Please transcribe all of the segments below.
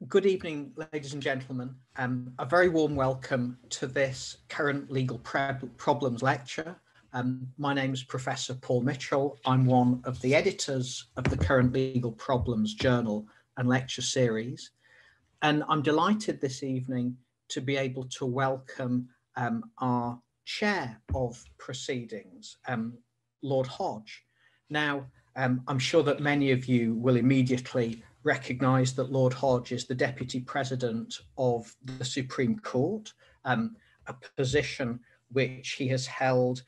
Good evening, ladies and gentlemen. A very warm welcome to this current legal problems lecture. My name is Professor Paul Mitchell. I'm one of the editors of the current legal problems journal and lecture series. And I'm delighted this evening to be able to welcome our chair of proceedings, Lord Hodge. Now, I'm sure that many of you will immediately recognise that Lord Hodge is the Deputy President of the Supreme Court, a position which he has held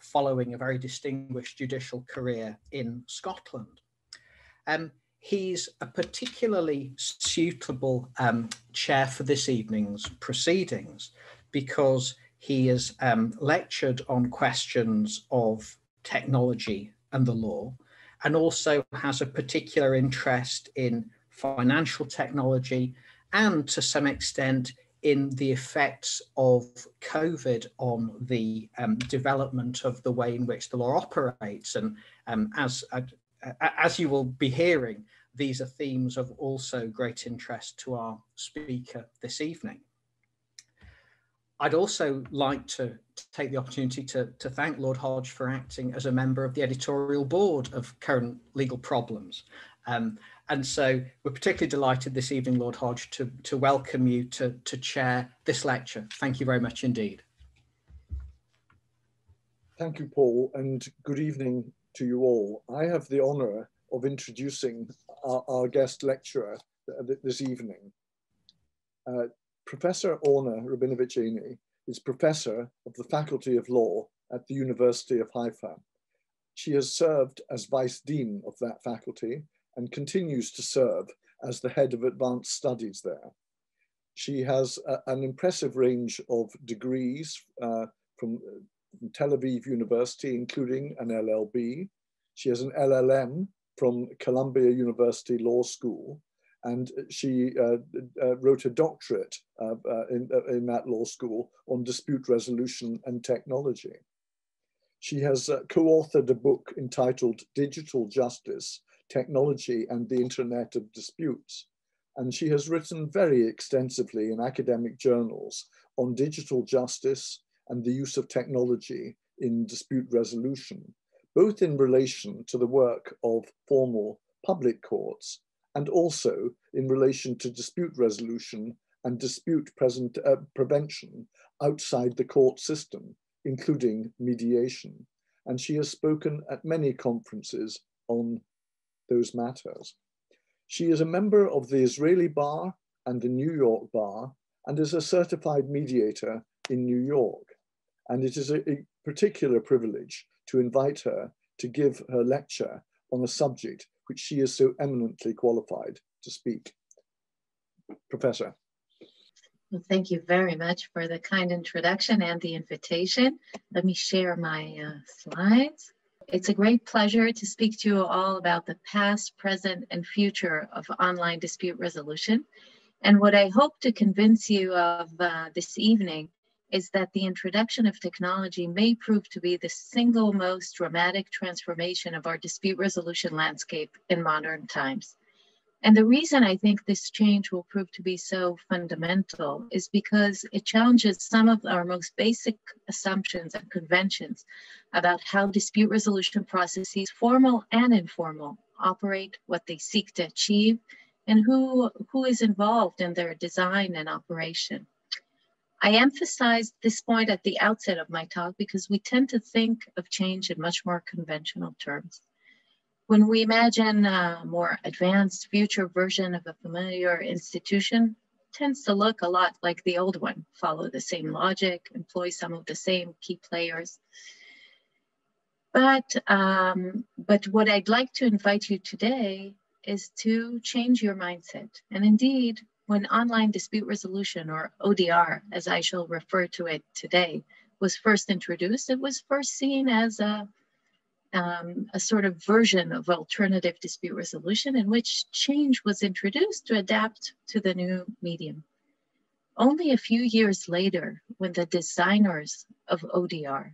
following a very distinguished judicial career in Scotland. He's a particularly suitable chair for this evening's proceedings because he has lectured on questions of technology and the law, and also has a particular interest in financial technology and to some extent in the effects of COVID on the development of the way in which the law operates. And as you will be hearing, these are themes of also great interest to our speaker this evening. I'd also like to take the opportunity to thank Lord Hodge for acting as a member of the editorial board of Current Legal Problems. And so we're particularly delighted this evening, Lord Hodge, to welcome you to chair this lecture. Thank you very much indeed. Thank you, Paul, and good evening to you all. I have the honour of introducing our guest lecturer this evening. Professor Orna Rabinovich-Einy is Professor of the Faculty of Law at the University of Haifa. She has served as Vice Dean of that faculty and continues to serve as the Head of Advanced Studies there. She has an impressive range of degrees from Tel Aviv University, including an LLB. She has an LLM from Columbia University Law School, and she wrote a doctorate in that law school on dispute resolution and technology. She has co-authored a book entitled Digital Justice, Technology and the Internet of Disputes. And she has written very extensively in academic journals on digital justice and the use of technology in dispute resolution, both in relation to the work of formal public courts and also in relation to dispute resolution and dispute prevention outside the court system, including mediation. And she has spoken at many conferences on those matters. She is a member of the Israeli Bar and the New York Bar and is a certified mediator in New York. And it is a particular privilege to invite her to give her lecture on a subject which she is so eminently qualified to speak. Professor. Well, thank you very much for the kind introduction and the invitation. Let me share my slides. It's a great pleasure to speak to you all about the past, present, and future of online dispute resolution. And what I hope to convince you of this evening is that the introduction of technology may prove to be the single most dramatic transformation of our dispute resolution landscape in modern times. And the reason I think this change will prove to be so fundamental is because it challenges some of our most basic assumptions and conventions about how dispute resolution processes, formal and informal, operate, what they seek to achieve, and who is involved in their design and operation. I emphasized this point at the outset of my talk because we tend to think of change in much more conventional terms. When we imagine a more advanced future version of a familiar institution, it tends to look a lot like the old one, follow the same logic, employ some of the same key players. But what I'd like to invite you today is to change your mindset. And indeed, when online dispute resolution, or ODR, as I shall refer to it today, was first introduced, it was first seen as a sort of version of alternative dispute resolution in which change was introduced to adapt to the new medium. Only a few years later, when the designers of ODR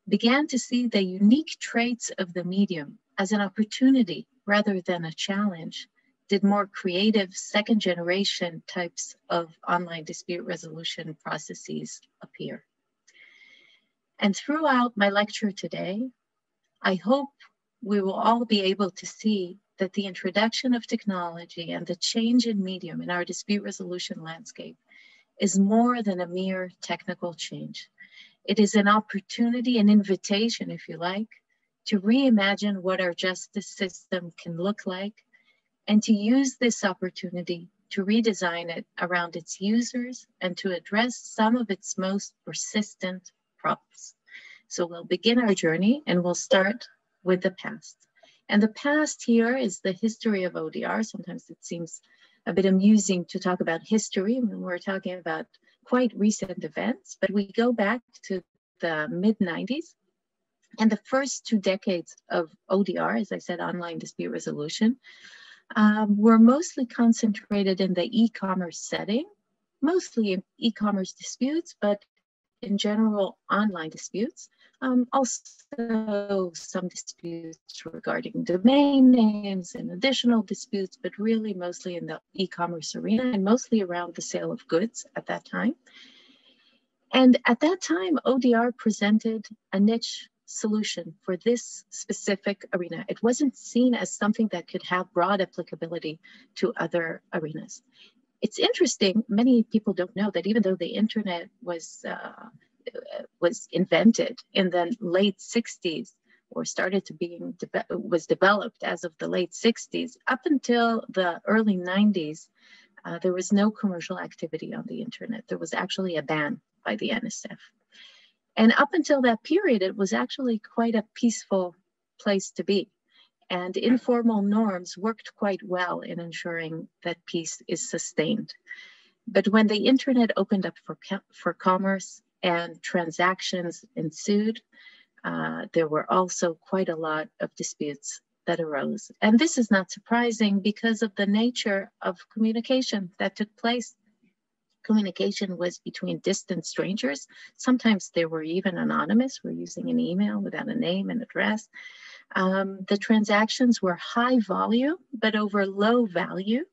began to see the unique traits of the medium as an opportunity rather than a challenge, did more creative second generation types of online dispute resolution processes appear. And throughout my lecture today, I hope we will all be able to see that the introduction of technology and the change in medium in our dispute resolution landscape is more than a mere technical change. It is an opportunity, an invitation, if you like, to reimagine what our justice system can look like and to use this opportunity to redesign it around its users and to address some of its most persistent problems. So we'll begin our journey and we'll start with the past. And the past here is the history of ODR. Sometimes it seems a bit amusing to talk about history when we're talking about quite recent events, but we go back to the mid-90s. And the first 2 decades of ODR, as I said, online dispute resolution, were mostly concentrated in the e-commerce setting, mostly in e-commerce disputes, but in general, online disputes. Also some disputes regarding domain names and additional disputes, but really mostly in the e-commerce arena and mostly around the sale of goods at that time. And at that time, ODR presented a niche solution for this specific arena. It wasn't seen as something that could have broad applicability to other arenas. It's interesting, many people don't know that even though the internet was invented in the late 60s or started to was developed as of the late 60s, up until the early 90s, there was no commercial activity on the internet. There was actually a ban by the NSF. And up until that period, it was actually quite a peaceful place to be. And informal norms worked quite well in ensuring that peace is sustained. But when the internet opened up for commerce and transactions ensued, there were also quite a lot of disputes that arose. And this is not surprising because of the nature of communication that took place. Communication was between distant strangers. Sometimes they were even anonymous. We're using an email without a name and address. The transactions were high volume, but over low value.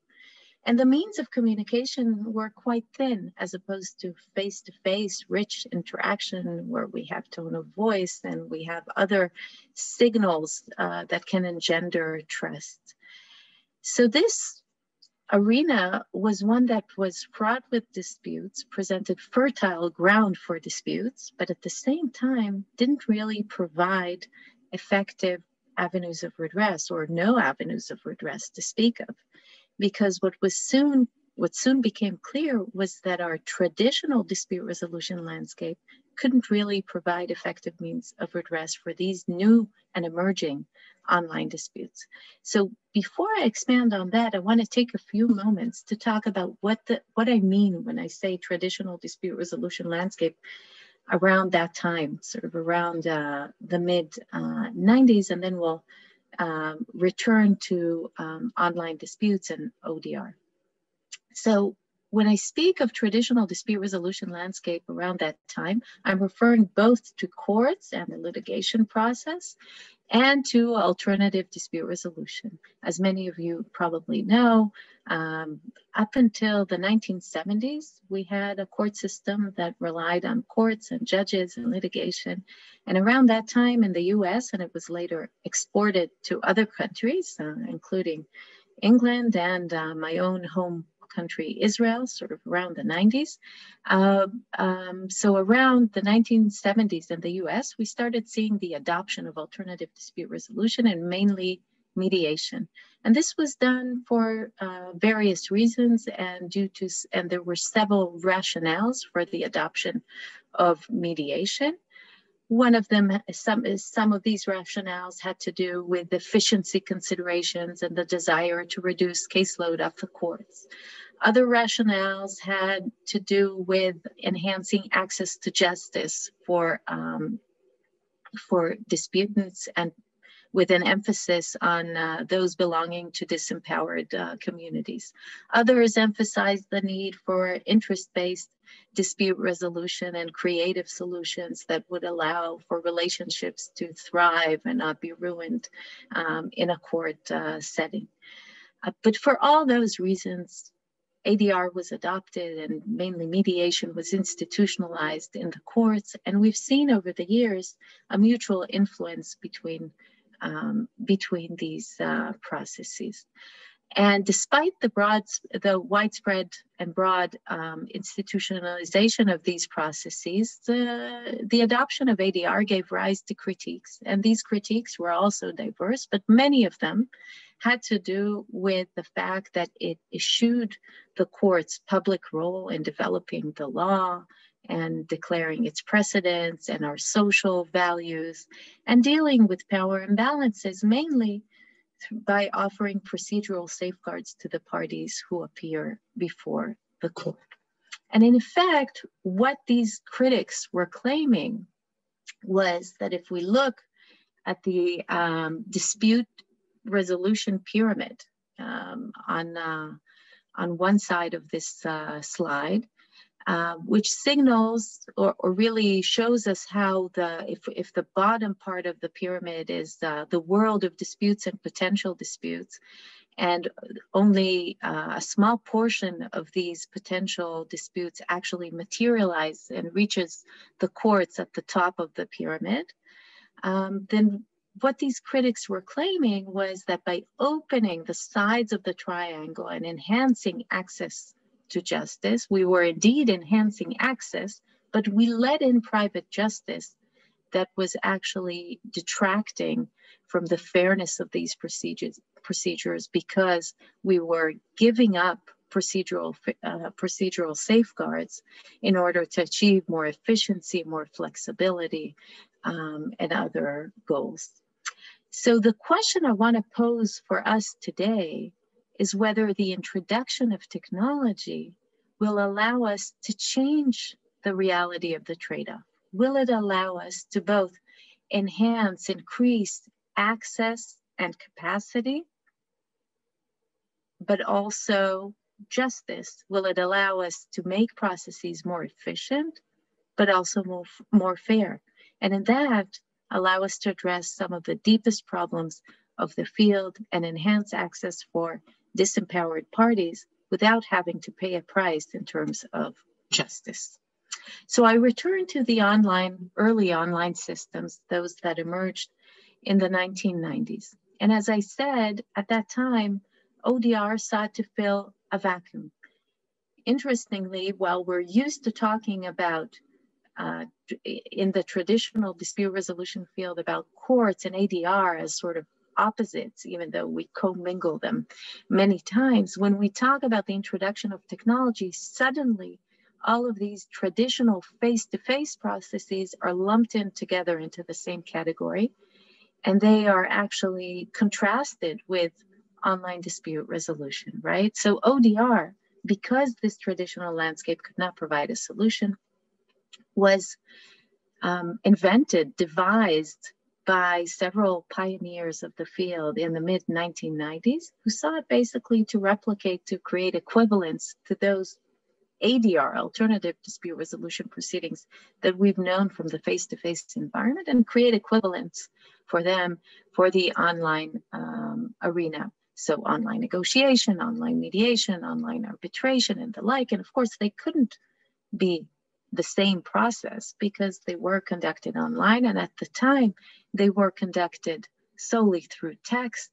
And the means of communication were quite thin as opposed to face-to-face rich interaction where we have tone of voice and we have other signals that can engender trust. So this arena was one that was fraught with disputes, presented fertile ground for disputes, but at the same time didn't really provide effective avenues of redress or no avenues of redress to speak of. Because what soon became clear was that our traditional dispute resolution landscape couldn't really provide effective means of redress for these new and emerging online disputes. So before I expand on that, I want to take a few moments to talk about what I mean when I say traditional dispute resolution landscape around that time, sort of around the mid-90s, and then we'll return to online disputes and ODR. So when I speak of traditional dispute resolution landscape around that time, I'm referring both to courts and the litigation process and to alternative dispute resolution. As many of you probably know, up until the 1970s, we had a court system that relied on courts and judges and litigation. And around that time in the US, and it was later exported to other countries, including England and my own home country, Israel, sort of around the 90s. So around the 1970s in the US, we started seeing the adoption of alternative dispute resolution and mainly mediation. And this was done for various reasons and there were several rationales for the adoption of mediation. One of them, some of these rationales had to do with efficiency considerations and the desire to reduce caseload of the courts. Other rationales had to do with enhancing access to justice for disputants and with an emphasis on those belonging to disempowered communities. Others emphasized the need for interest-based dispute resolution and creative solutions that would allow for relationships to thrive and not be ruined in a court setting. But for all those reasons, ADR was adopted and mainly mediation was institutionalized in the courts. And we've seen over the years a mutual influence between these processes. And despite the widespread and broad institutionalization of these processes, the adoption of ADR gave rise to critiques. And these critiques were also diverse, but many of them had to do with the fact that it eschewed the court's public role in developing the law and declaring its precedents and our social values, and dealing with power imbalances mainly by offering procedural safeguards to the parties who appear before the court. And in effect, what these critics were claiming was that if we look at the dispute resolution pyramid on one side of this slide, which signals or really shows us how if the bottom part of the pyramid is the world of disputes and potential disputes, and only a small portion of these potential disputes actually materialize and reaches the courts at the top of the pyramid, then what these critics were claiming was that by opening the sides of the triangle and enhancing access to justice, we were indeed enhancing access, but we let in private justice that was actually detracting from the fairness of these procedures because we were giving up procedural safeguards in order to achieve more efficiency, more flexibility, and other goals. So the question I want to pose for us today is whether the introduction of technology will allow us to change the reality of the trade-off. Will it allow us to both enhance, increase access and capacity, but also justice? Will it allow us to make processes more efficient, but also more fair? And in that, allow us to address some of the deepest problems of the field and enhance access for disempowered parties without having to pay a price in terms of justice. So I return to the early online systems, those that emerged in the 1990s. And as I said, at that time, ODR sought to fill a vacuum. Interestingly, while we're used to talking about in the traditional dispute resolution field about courts and ADR as sort of opposites, even though we commingle them many times, when we talk about the introduction of technology, suddenly all of these traditional face-to-face processes are lumped in together into the same category, and they are actually contrasted with online dispute resolution, right? So ODR, because this traditional landscape could not provide a solution, was invented, devised by several pioneers of the field in the mid-1990s who sought basically to replicate, to create equivalents to those ADR, alternative dispute resolution proceedings, that we've known from the face-to-face environment, and create equivalents for them for the online arena. So online negotiation, online mediation, online arbitration, and the like. And of course, they couldn't be the same process because they were conducted online, and at the time they were conducted solely through text,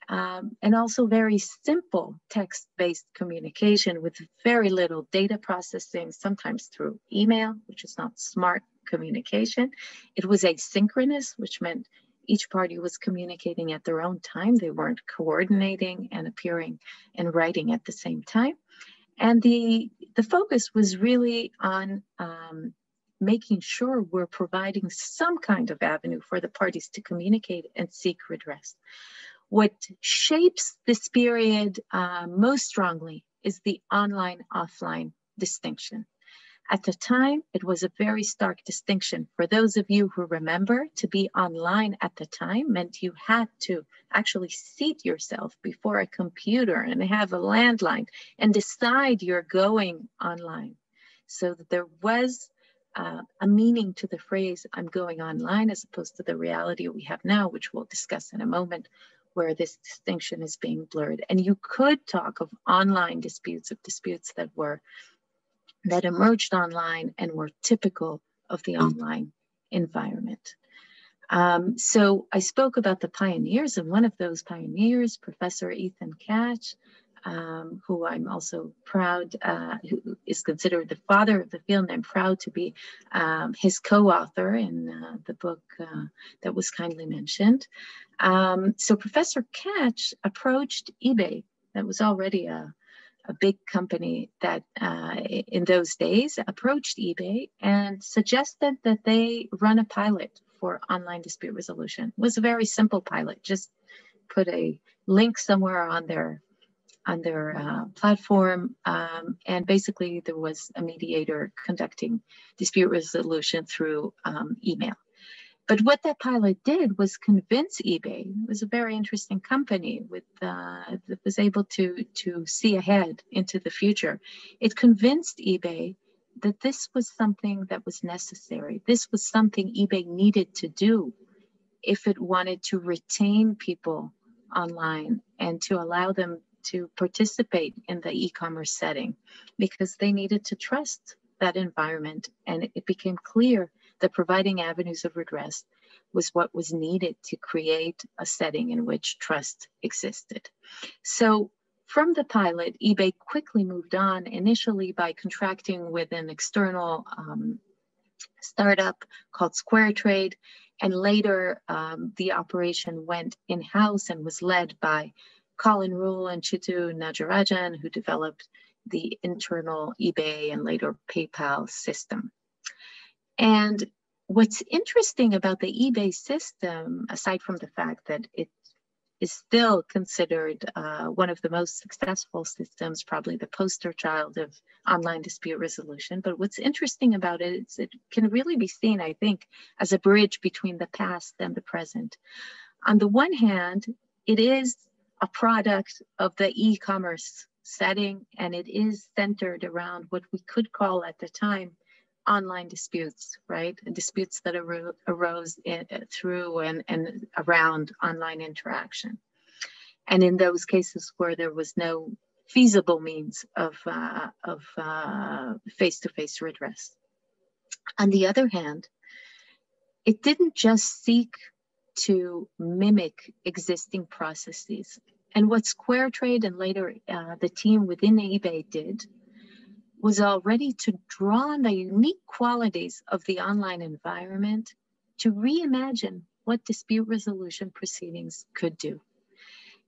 and also very simple text-based communication with very little data processing, sometimes through email, which is not smart communication. It was asynchronous, which meant each party was communicating at their own time. They weren't coordinating and appearing and writing at the same time. And the focus was really on making sure we're providing some kind of avenue for the parties to communicate and seek redress. What shapes this period most strongly is the online-offline distinction. At the time, it was a very stark distinction. For those of you who remember, to be online at the time meant you had to actually seat yourself before a computer and have a landline and decide you're going online. So that there was a meaning to the phrase, I'm going online, as opposed to the reality we have now, which we'll discuss in a moment, where this distinction is being blurred. And you could talk of online disputes, of disputes that emerged online and were typical of the online environment. So I spoke about the pioneers, and one of those pioneers, Professor Ethan Katch, who I'm also proud, who is considered the father of the field, and I'm proud to be his co-author in the book that was kindly mentioned. So Professor Katch approached eBay, that was already a big company that in those days approached eBay and suggested that they run a pilot for online dispute resolution. It was a very simple pilot, just put a link somewhere on their platform, and basically there was a mediator conducting dispute resolution through email. But what that pilot did was convince eBay. It was a very interesting company with that was able to see ahead into the future. It convinced eBay that this was something that was necessary. This was something eBay needed to do if it wanted to retain people online and to allow them to participate in the e-commerce setting, because they needed to trust that environment. And it became clear that providing avenues of redress was what was needed to create a setting in which trust existed. So from the pilot, eBay quickly moved on, initially by contracting with an external startup called SquareTrade, and later the operation went in-house and was led by Colin Rule and Chitu Nagarajan, who developed the internal eBay and later PayPal system. And what's interesting about the eBay system, aside from the fact that it is still considered one of the most successful systems, probably the poster child of online dispute resolution, but what's interesting about it is it can really be seen, I think, as a bridge between the past and the present. On the one hand, it is a product of the e-commerce setting, and it is centered around what we could call at the time online disputes, right? Disputes that arose through and around online interaction. And in those cases where there was no feasible means of face-to-face redress. On the other hand, it didn't just seek to mimic existing processes. And what SquareTrade and later the team within eBay did was already to draw on the unique qualities of the online environment to reimagine what dispute resolution proceedings could do.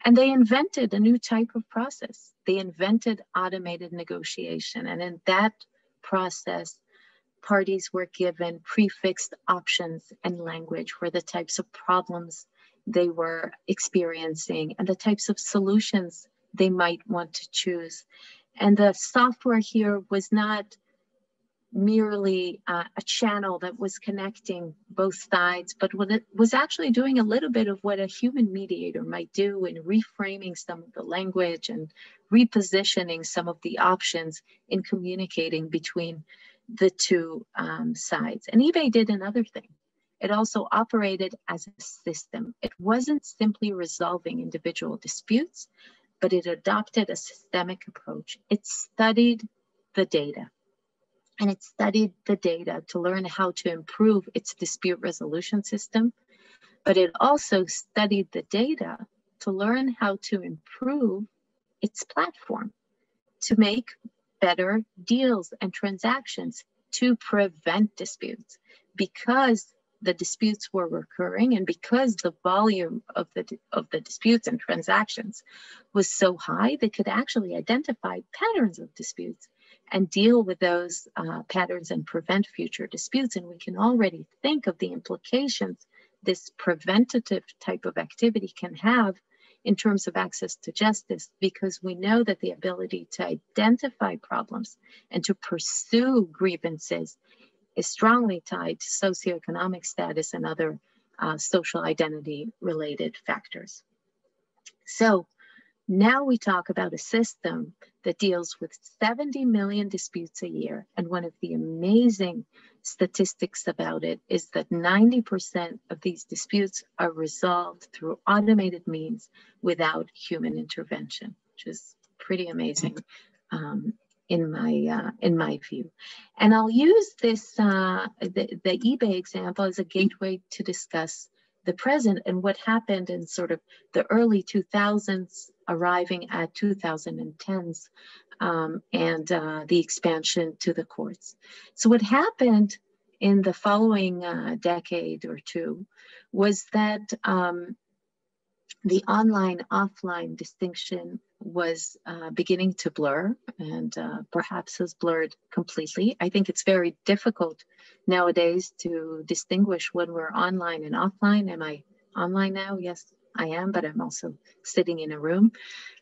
And they invented a new type of process. They invented automated negotiation. And in that process, parties were given prefixed options and language for the types of problems they were experiencing and the types of solutions they might want to choose. And the software here was not merely a channel that was connecting both sides, but what it was actually doing a little bit of what a human mediator might do in reframing some of the language and repositioning some of the options in communicating between the two sides. And eBay did another thing. It also operated as a system. It wasn't simply resolving individual disputes, but it adopted a systemic approach. It studied the data, and it studied the data to learn how to improve its dispute resolution system, but it also studied the data to learn how to improve its platform, to make better deals and transactions, to prevent disputes, because the disputes were recurring and because the volume of the disputes and transactions was so high, they could actually identify patterns of disputes and deal with those patterns and prevent future disputes. And we can already think of the implications this preventative type of activity can have in terms of access to justice, because we know that the ability to identify problems and to pursue grievances is strongly tied to socioeconomic status and other social identity related factors. So Now we talk about a system that deals with 70 million disputes a year. And one of the amazing statistics about it is that 90% of these disputes are resolved through automated means without human intervention, which is pretty amazing in my view. And I'll use this, the eBay example as a gateway to discuss the present and what happened in sort of the early 2000s, arriving at 2010s, and the expansion to the courts. So what happened in the following decade or two was that the online-offline distinction was beginning to blur, and perhaps has blurred completely. I think it's very difficult nowadays to distinguish when we're online and offline. Am I online now? Yes, I am, but I'm also sitting in a room.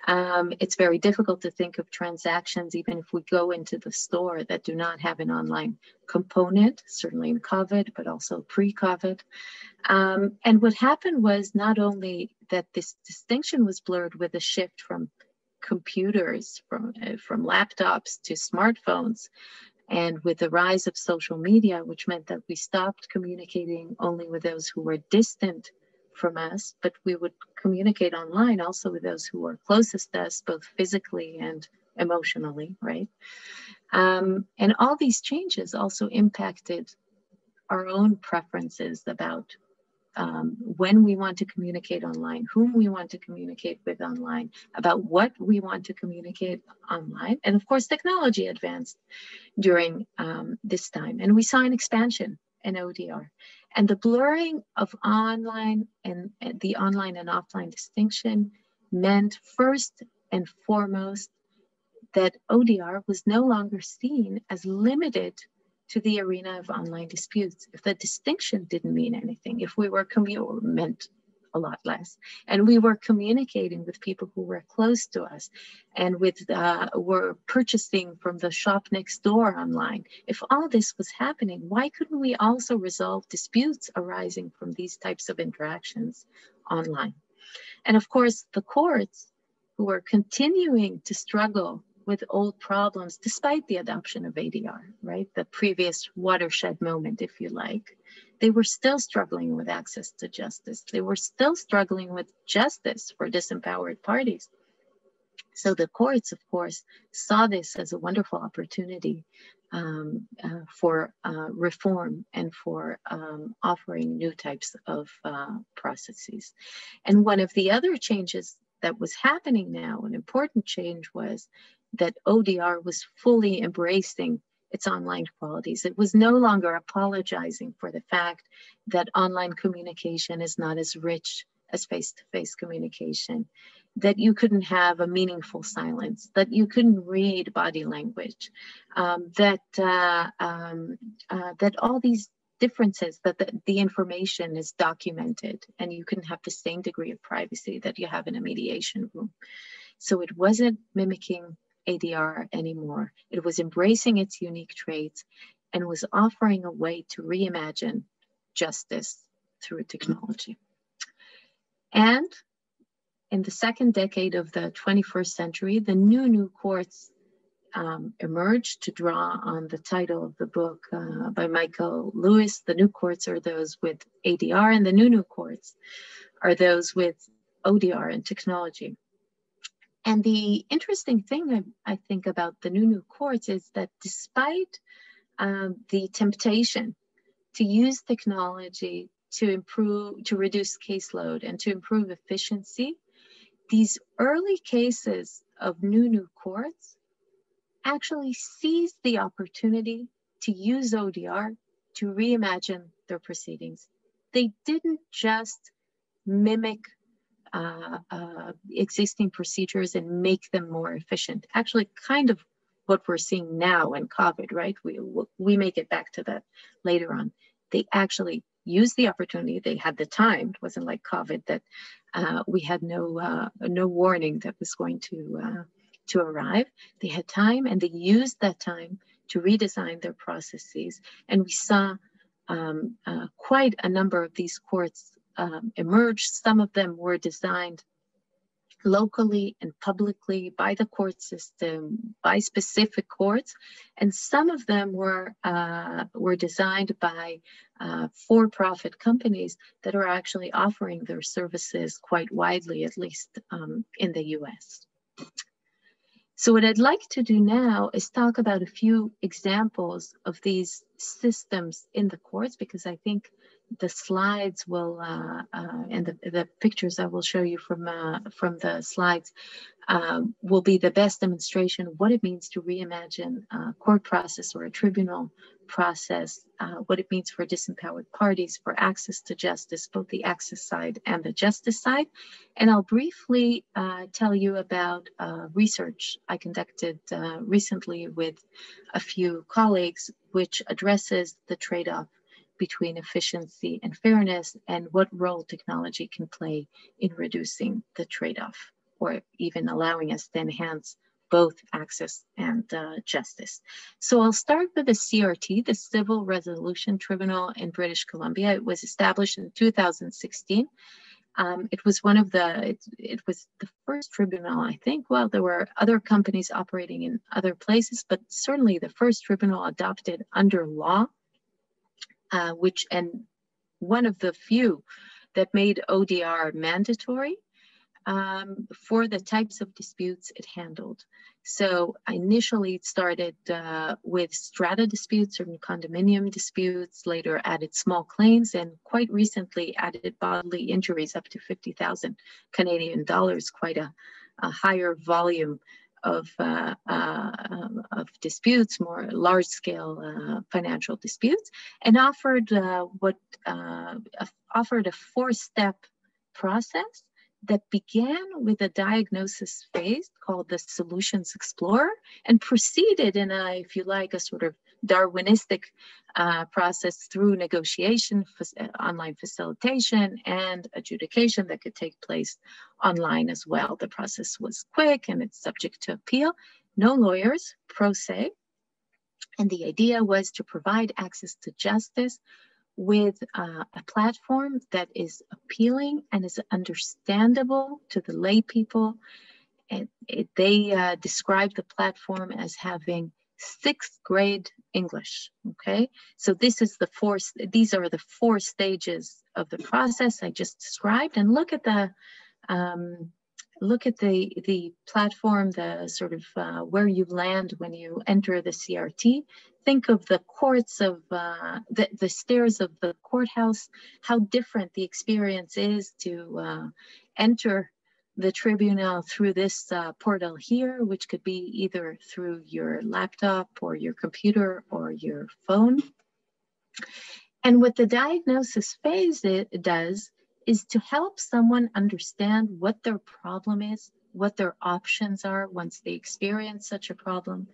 It's very difficult to think of transactions, even if we go into the store, that do not have an online component, certainly in COVID, but also pre-COVID. And what happened was not only that this distinction was blurred with a shift from computers, from laptops to smartphones, and with the rise of social media, which meant that we stopped communicating only with those who were distant from us, but we would communicate online also with those who were closest to us, both physically and emotionally, right? And all these changes also impacted our own preferences about when we want to communicate online, whom we want to communicate with online, about what we want to communicate online. And of course, technology advanced during this time. And we saw an expansion in ODR. And the blurring of online and the online and offline distinction meant first and foremost that ODR was no longer seen as limited to the arena of online disputes. If the distinction didn't mean anything, if we were meant a lot less, and we were communicating with people who were close to us, and were purchasing from the shop next door online. If all this was happening, why couldn't we also resolve disputes arising from these types of interactions online? And of course, the courts, who were continuing to struggle with old problems, despite the adoption of ADR, right? The previous watershed moment, if you like. They were still struggling with access to justice. They were still struggling with justice for disempowered parties. So the courts, of course, saw this as a wonderful opportunity for reform and for offering new types of processes. And one of the other changes that was happening now, an important change, was that ODR was fully embracing its online qualities. It was no longer apologizing for the fact that online communication is not as rich as face-to-face communication, that you couldn't have a meaningful silence, that you couldn't read body language, that all these differences, that the information is documented and you couldn't have the same degree of privacy that you have in a mediation room. So it wasn't mimicking ADR anymore. It was embracing its unique traits and was offering a way to reimagine justice through technology. And in the second decade of the 21st century, the new courts emerged, to draw on the title of the book by Michael Lewis. The new courts are those with ADR, and the new courts are those with ODR and technology. And the interesting thing I think about the new courts is that despite the temptation to use technology to reduce caseload and to improve efficiency, these early cases of new courts actually seized the opportunity to use ODR to reimagine their proceedings. They didn't just mimic existing procedures and make them more efficient. Actually, kind of what we're seeing now in COVID, right? We may get back to that later on. They actually used the opportunity. They had the time. It wasn't like COVID that we had no warning that was going to arrive. They had time, and they used that time to redesign their processes. And we saw quite a number of these courts emerge. Some of them were designed locally and publicly by the court system, by specific courts, and some of them were designed by for-profit companies that are actually offering their services quite widely, at least in the US. So what I'd like to do now is talk about a few examples of these systems in the courts, because I think the slides will and the pictures I will show you from the slides will be the best demonstration of what it means to reimagine a court process or a tribunal process, what it means for disempowered parties for access to justice, both the access side and the justice side. And I'll briefly tell you about research I conducted recently with a few colleagues, which addresses the trade-off between efficiency and fairness and what role technology can play in reducing the trade-off or even allowing us to enhance both access and justice. So I'll start with the CRT, the Civil Resolution Tribunal in British Columbia. It was established in 2016. It was one of the, it was the first tribunal, I think. Well, there were other companies operating in other places, but certainly the first tribunal adopted under law, and one of the few that made ODR mandatory for the types of disputes it handled. So initially it started with strata disputes or condominium disputes, later added small claims, and quite recently added bodily injuries up to 50,000 Canadian dollars, quite a higher volume of disputes, more large-scale financial disputes, and offered offered a four-step process that began with a diagnosis phase called the Solutions Explorer and proceeded in a, if you like, a sort of Darwinistic process through negotiation, online facilitation, and adjudication that could take place online as well. The process was quick and it's subject to appeal. No lawyers, pro se. And the idea was to provide access to justice with a platform that is appealing and is understandable to the lay people. And they describe the platform as having 6th grade English. Okay, so this is these are the 4 stages of the process I just described. And look at the platform, the sort of where you land when you enter the CRT. Think of the courts of the stairs of the courthouse, how different the experience is to enter the tribunal through this portal here, which could be either through your laptop or your computer or your phone. And what the diagnosis phase does is to help someone understand what their problem is, what their options are once they experience such a problem.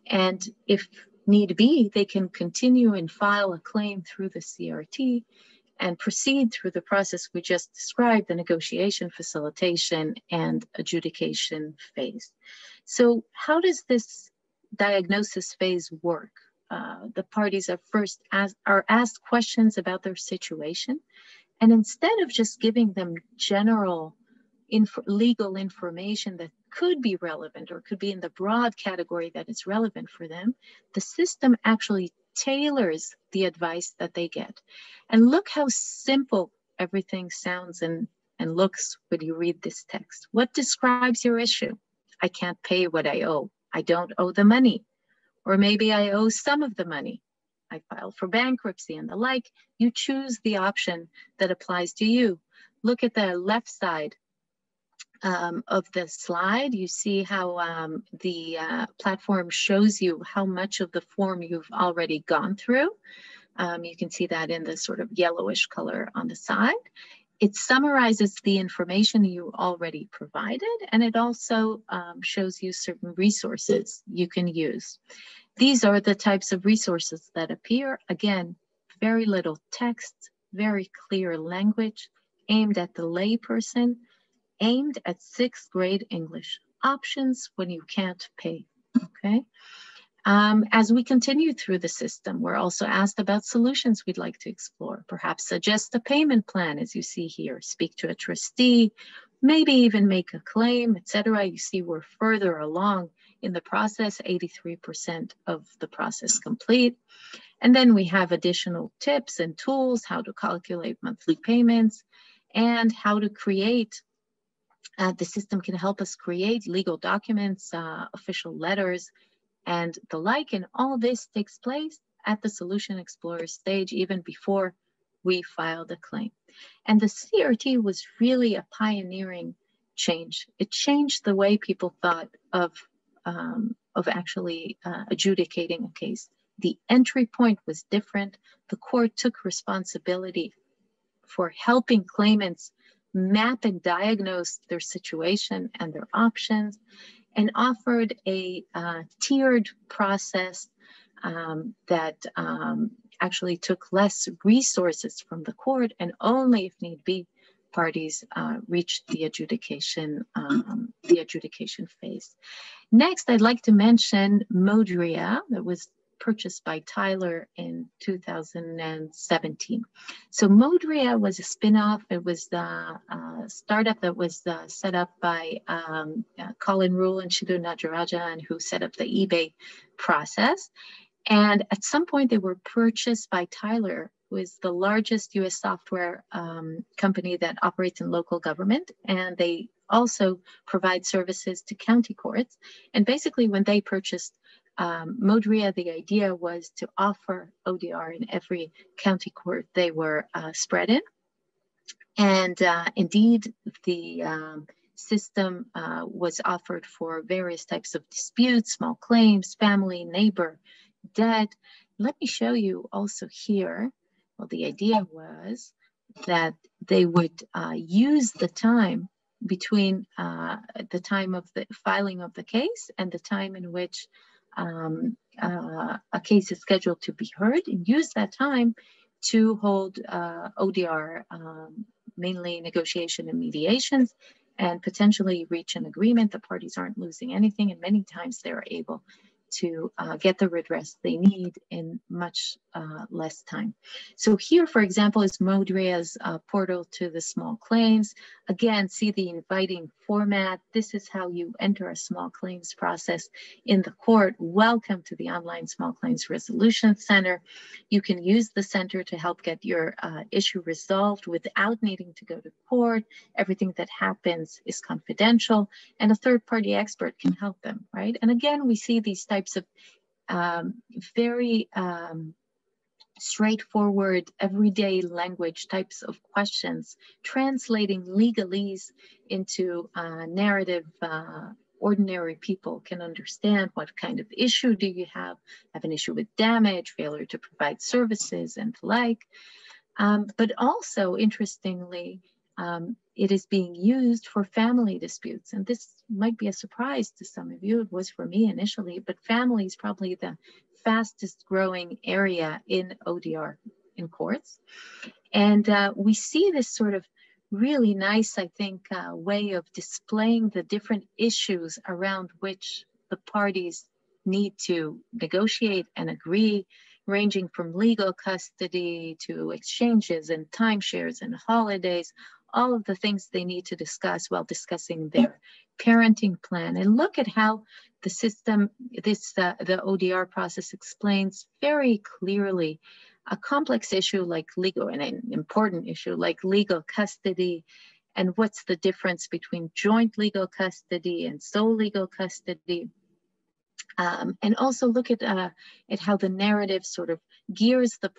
And if need be, they can continue and file a claim through the CRT and proceed through the process we just described, the negotiation, facilitation, and adjudication phase. So how does this diagnosis phase work? The parties are asked questions about their situation, and instead of just giving them general legal information that could be relevant or could be in the broad category that is relevant for them, the system actually tailors the advice that they get. And look how simple everything sounds and looks when you read this text. What describes your issue? I can't pay what I owe. I don't owe the money. Or maybe I owe some of the money. I filed for bankruptcy and the like. You choose the option that applies to you. Look at the left side of the slide. You see how the platform shows you how much of the form you've already gone through. You can see that in the sort of yellowish color on the side. It summarizes the information you already provided, and it also shows you certain resources you can use. These are the types of resources that appear. Again, very little text, very clear language, aimed at the layperson, aimed at 6th grade English. Options when you can't pay, okay? As we continue through the system, we're also asked about solutions we'd like to explore. Perhaps suggest a payment plan, as you see here. Speak to a trustee, maybe even make a claim, etc. You see we're further along in the process, 83% of the process complete. And then we have additional tips and tools, how to calculate monthly payments and how to create, the system can help us create legal documents, official letters, and the like. And all this takes place at the Solution Explorer stage, even before we file the claim. And the CRT was really a pioneering change. It changed the way people thought of actually adjudicating a case. The entry point was different. The court took responsibility for helping claimants map and diagnose their situation and their options, and offered a tiered process that actually took less resources from the court, and only if need be, parties reached the adjudication phase. Next, I'd like to mention MODRIA, that was purchased by Tyler in 2017. So MODRIA was a spin-off. It was the startup that was set up by Colin Rule and Shidu Najarajan, who set up the eBay process. And at some point they were purchased by Tyler, who is the largest US software company that operates in local government. And they also provide services to county courts. And basically when they purchased MODRIA, the idea was to offer ODR in every county court they were spread in. And indeed, the system was offered for various types of disputes, small claims, family, neighbor, debt. Let me show you also here. Well, the idea was that they would use the time between the time of the filing of the case and the time in which a case is scheduled to be heard, and use that time to hold ODR, mainly negotiation and mediations, and potentially reach an agreement. The parties aren't losing anything, and many times they're able to get the redress they need in much less time. So here, for example, is MODRIA's portal to the small claims. Again, see the inviting format. This is how you enter a small claims process in the court. Welcome to the Online Small Claims Resolution Center. You can use the center to help get your issue resolved without needing to go to court. Everything that happens is confidential, and a third-party expert can help them, right? And again, we see these types of very straightforward, everyday language types of questions, translating legalese into narrative ordinary people can understand. What kind of issue do you have? Have an issue with damage, failure to provide services, and the like. But also, interestingly, it is being used for family disputes. And this might be a surprise to some of you. It was for me initially, but family is probably the fastest growing area in ODR in courts. And we see this sort of really nice, I think, way of displaying the different issues around which the parties need to negotiate and agree, ranging from legal custody to exchanges and timeshares and holidays, all of the things they need to discuss while discussing their parenting plan. And look at how the system, the ODR process explains very clearly a complex issue like legal, and an important issue like legal custody, and what's the difference between joint legal custody and sole legal custody. And also look at how the narrative sort of gears the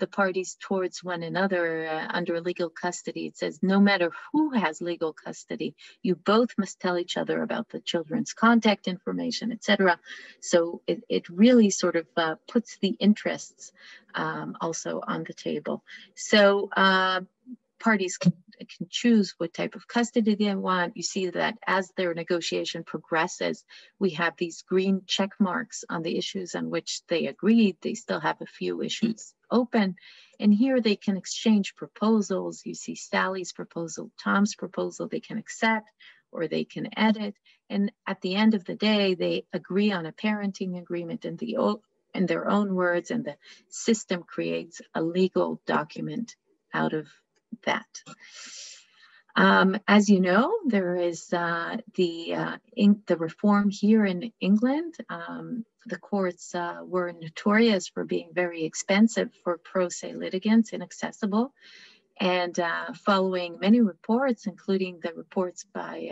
parties towards one another under legal custody. It says no matter who has legal custody, you both must tell each other about the children's contact information, etc. So it really sort of puts the interests also on the table. So parties can choose what type of custody they want. You see that as their negotiation progresses, we have these green check marks on the issues on which they agreed. They still have a few issues open. And here they can exchange proposals. You see Sally's proposal, Tom's proposal, they can accept or they can edit. And at the end of the day, they agree on a parenting agreement in their own words, and the system creates a legal document out of that. As you know, there is the reform here in England. The courts were notorious for being very expensive for pro se litigants, inaccessible. And following many reports, including the reports by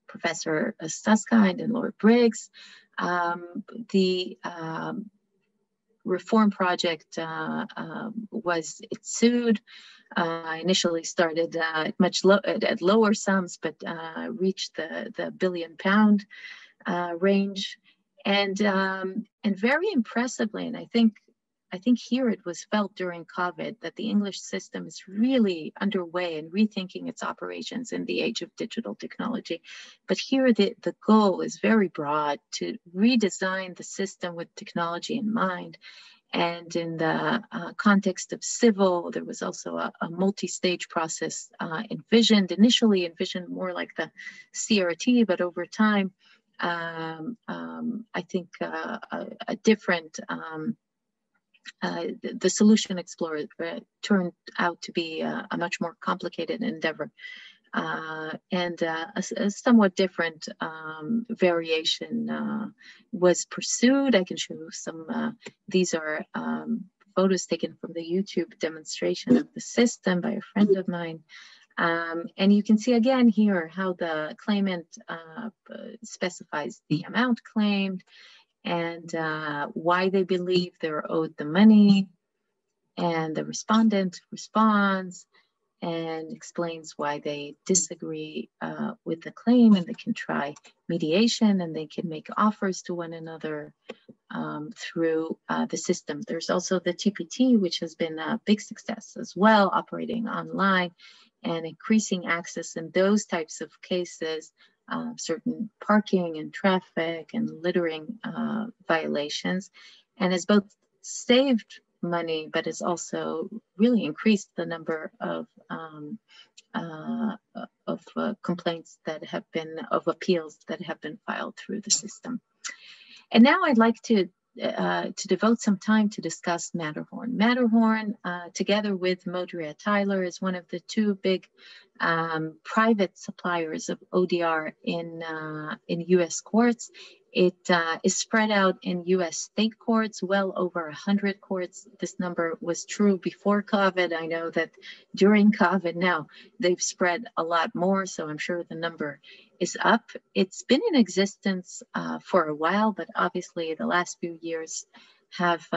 Professor Susskind and Lord Briggs, the reform project it sued. Initially started at lower sums, but reached the £1 billion range, and very impressively, and I think here it was felt during COVID that the English system is really underway in rethinking its operations in the age of digital technology. But here the goal is very broad, to redesign the system with technology in mind. And in the context of civil, there was also a multi-stage process initially envisioned more like the CRT, but over time, I think a different the solution explored turned out to be a much more complicated endeavor, and a somewhat different variation was pursued. I can show you some, these are photos taken from the YouTube demonstration of the system by a friend of mine. And you can see again here how the claimant specifies the amount claimed, and why they believe they're owed the money, and the respondent responds and explains why they disagree with the claim, and they can try mediation, and they can make offers to one another through the system. There's also the TPT, which has been a big success as well, operating online and increasing access in those types of cases. Certain parking and traffic and littering violations, and has both saved money, but has also really increased the number of complaints that have been, of appeals that have been filed through the system. And now I'd like to devote some time to discuss Matterhorn. Matterhorn, together with MODRIA Tyler, is one of the two big private suppliers of ODR in U.S. courts. It is spread out in U.S. state courts, well over 100 courts. This number was true before COVID. I know that during COVID now they've spread a lot more, so I'm sure the number is up. It's been in existence for a while, but obviously the last few years have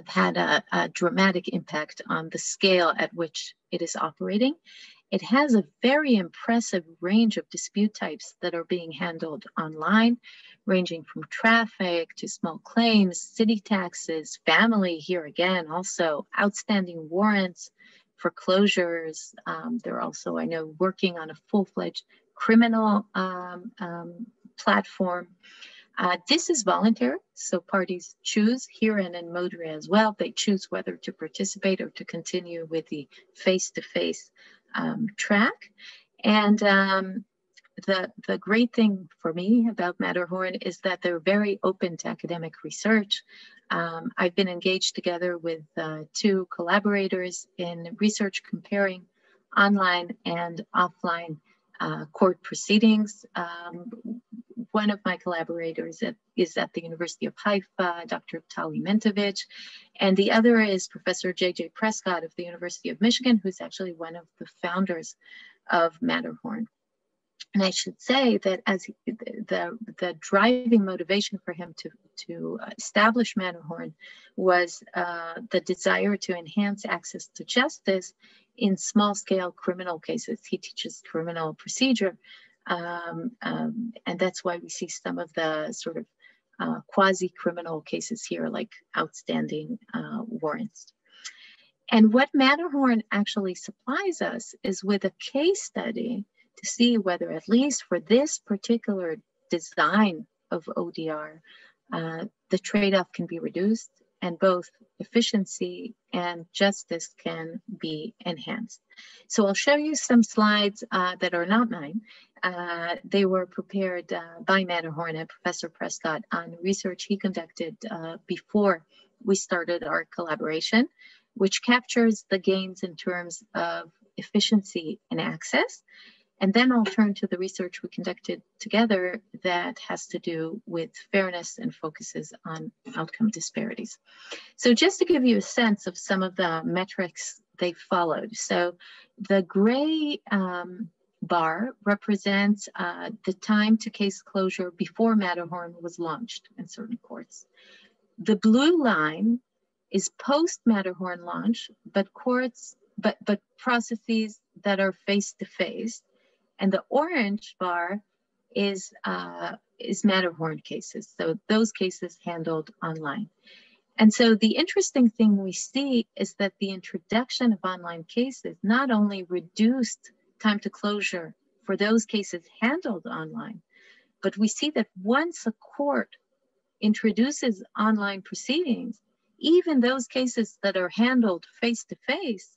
had a dramatic impact on the scale at which it is operating. It has a very impressive range of dispute types that are being handled online, ranging from traffic to small claims, city taxes, family, here again, also outstanding warrants, foreclosures. They're also, I know, working on a full-fledged criminal platform. This is voluntary, so parties choose here and in MODRIA as well. They choose whether to participate or to continue with the face-to-face track. And the great thing for me about Matterhorn is that they're very open to academic research. I've been engaged together with two collaborators in research comparing online and offline court proceedings. One of my collaborators is at the University of Haifa, Dr. Tali Mentovich, and the other is Professor J.J. Prescott of the University of Michigan, who's actually one of the founders of Matterhorn. And I should say that as the driving motivation for him to establish Matterhorn was the desire to enhance access to justice in small-scale criminal cases. He teaches criminal procedure, and that's why we see some of the sort of quasi-criminal cases here, like outstanding warrants. And what Matterhorn actually supplies us is with a case study to see whether, at least for this particular design of ODR, the trade-off can be reduced and both efficiency and justice can be enhanced. So I'll show you some slides that are not mine. They were prepared by Matterhorn and Professor Prescott on research he conducted before we started our collaboration, which captures the gains in terms of efficiency and access. And then I'll turn to the research we conducted together that has to do with fairness and focuses on outcome disparities. So just to give you a sense of some of the metrics they followed. So the gray bar represents the time to case closure before Matterhorn was launched in certain courts. The blue line is post-Matterhorn launch, but processes that are face-to-face. And the orange bar is Matterhorn cases. So those cases handled online. And so the interesting thing we see is that the introduction of online cases not only reduced time to closure for those cases handled online, but we see that once a court introduces online proceedings, even those cases that are handled face-to-face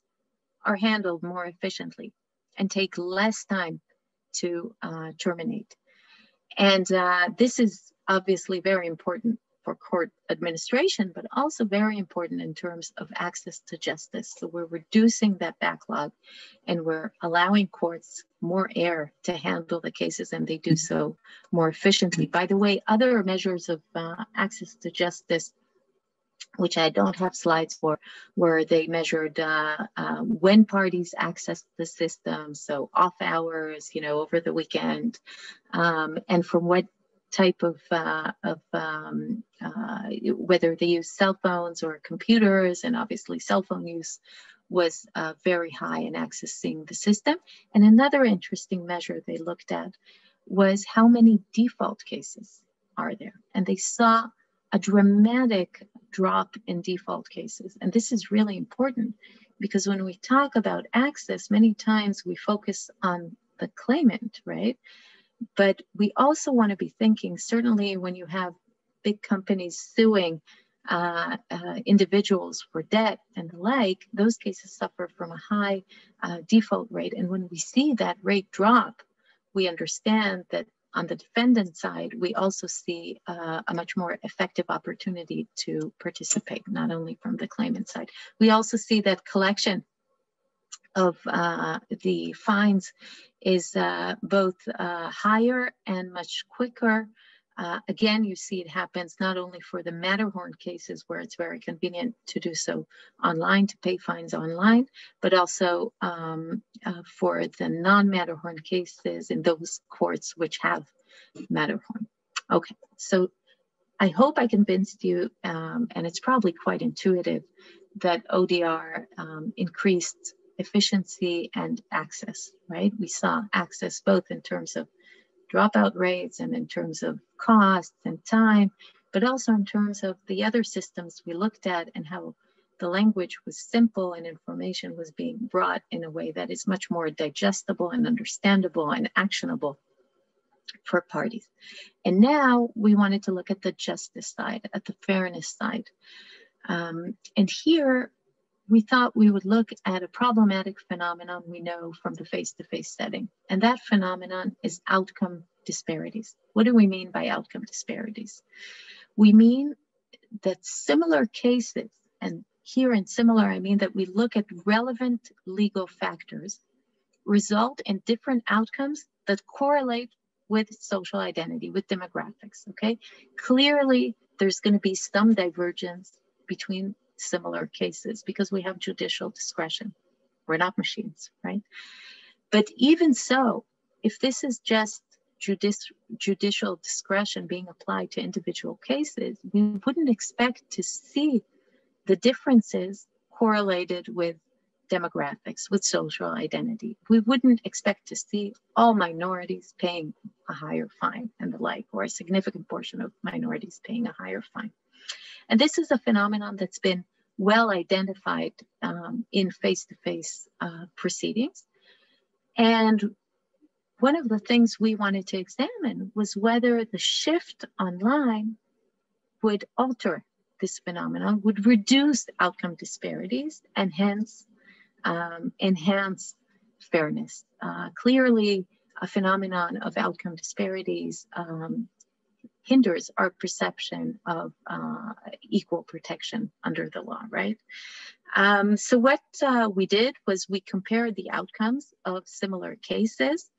are handled more efficiently and take less time to terminate. And this is obviously very important for court administration, but also very important in terms of access to justice. So we're reducing that backlog and we're allowing courts more air to handle the cases, and they do so more efficiently. By the way, other measures of access to justice, which I don't have slides for, where they measured when parties access the system, so off hours, over the weekend, and from what type of whether they use cell phones or computers, and obviously cell phone use was very high in accessing the system. And another interesting measure they looked at was how many default cases are there, and they saw a dramatic drop in default cases. And this is really important because when we talk about access, many times we focus on the claimant, right? But we also want to be thinking, certainly when you have big companies suing individuals for debt and the like, those cases suffer from a high default rate. And when we see that rate drop, we understand that on the defendant side, we also see a much more effective opportunity to participate, not only from the claimant side. We also see that collection of the fines is both higher and much quicker. Again, you see it happens not only for the Matterhorn cases where it's very convenient to do so online, to pay fines online, but also for the non-Matterhorn cases in those courts which have Matterhorn. Okay, so I hope I convinced you, and it's probably quite intuitive, that ODR increased efficiency and access, right? We saw access both in terms of dropout rates and in terms of costs and time, but also in terms of the other systems we looked at and how the language was simple and information was being brought in a way that is much more digestible and understandable and actionable for parties. And now we wanted to look at the justice side, at the fairness side. And here we thought we would look at a problematic phenomenon we know from the face-to-face setting. And that phenomenon is outcome disparities. What do we mean by outcome disparities? We mean that similar cases, and here in similar, I mean that we look at relevant legal factors, result in different outcomes that correlate with social identity, with demographics, okay? Clearly, there's going to be some divergence between similar cases because we have judicial discretion. We're not machines, right? But even so, if this is just judicial discretion being applied to individual cases, we wouldn't expect to see the differences correlated with demographics, with social identity. We wouldn't expect to see all minorities paying a higher fine and the like, or a significant portion of minorities paying a higher fine. And this is a phenomenon that's been well identified in face-to-face proceedings. And one of the things we wanted to examine was whether the shift online would alter this phenomenon, would reduce outcome disparities, and hence enhance fairness. Clearly, a phenomenon of outcome disparities hinders our perception of equal protection under the law, right? So what we did was we compared the outcomes of similar cases,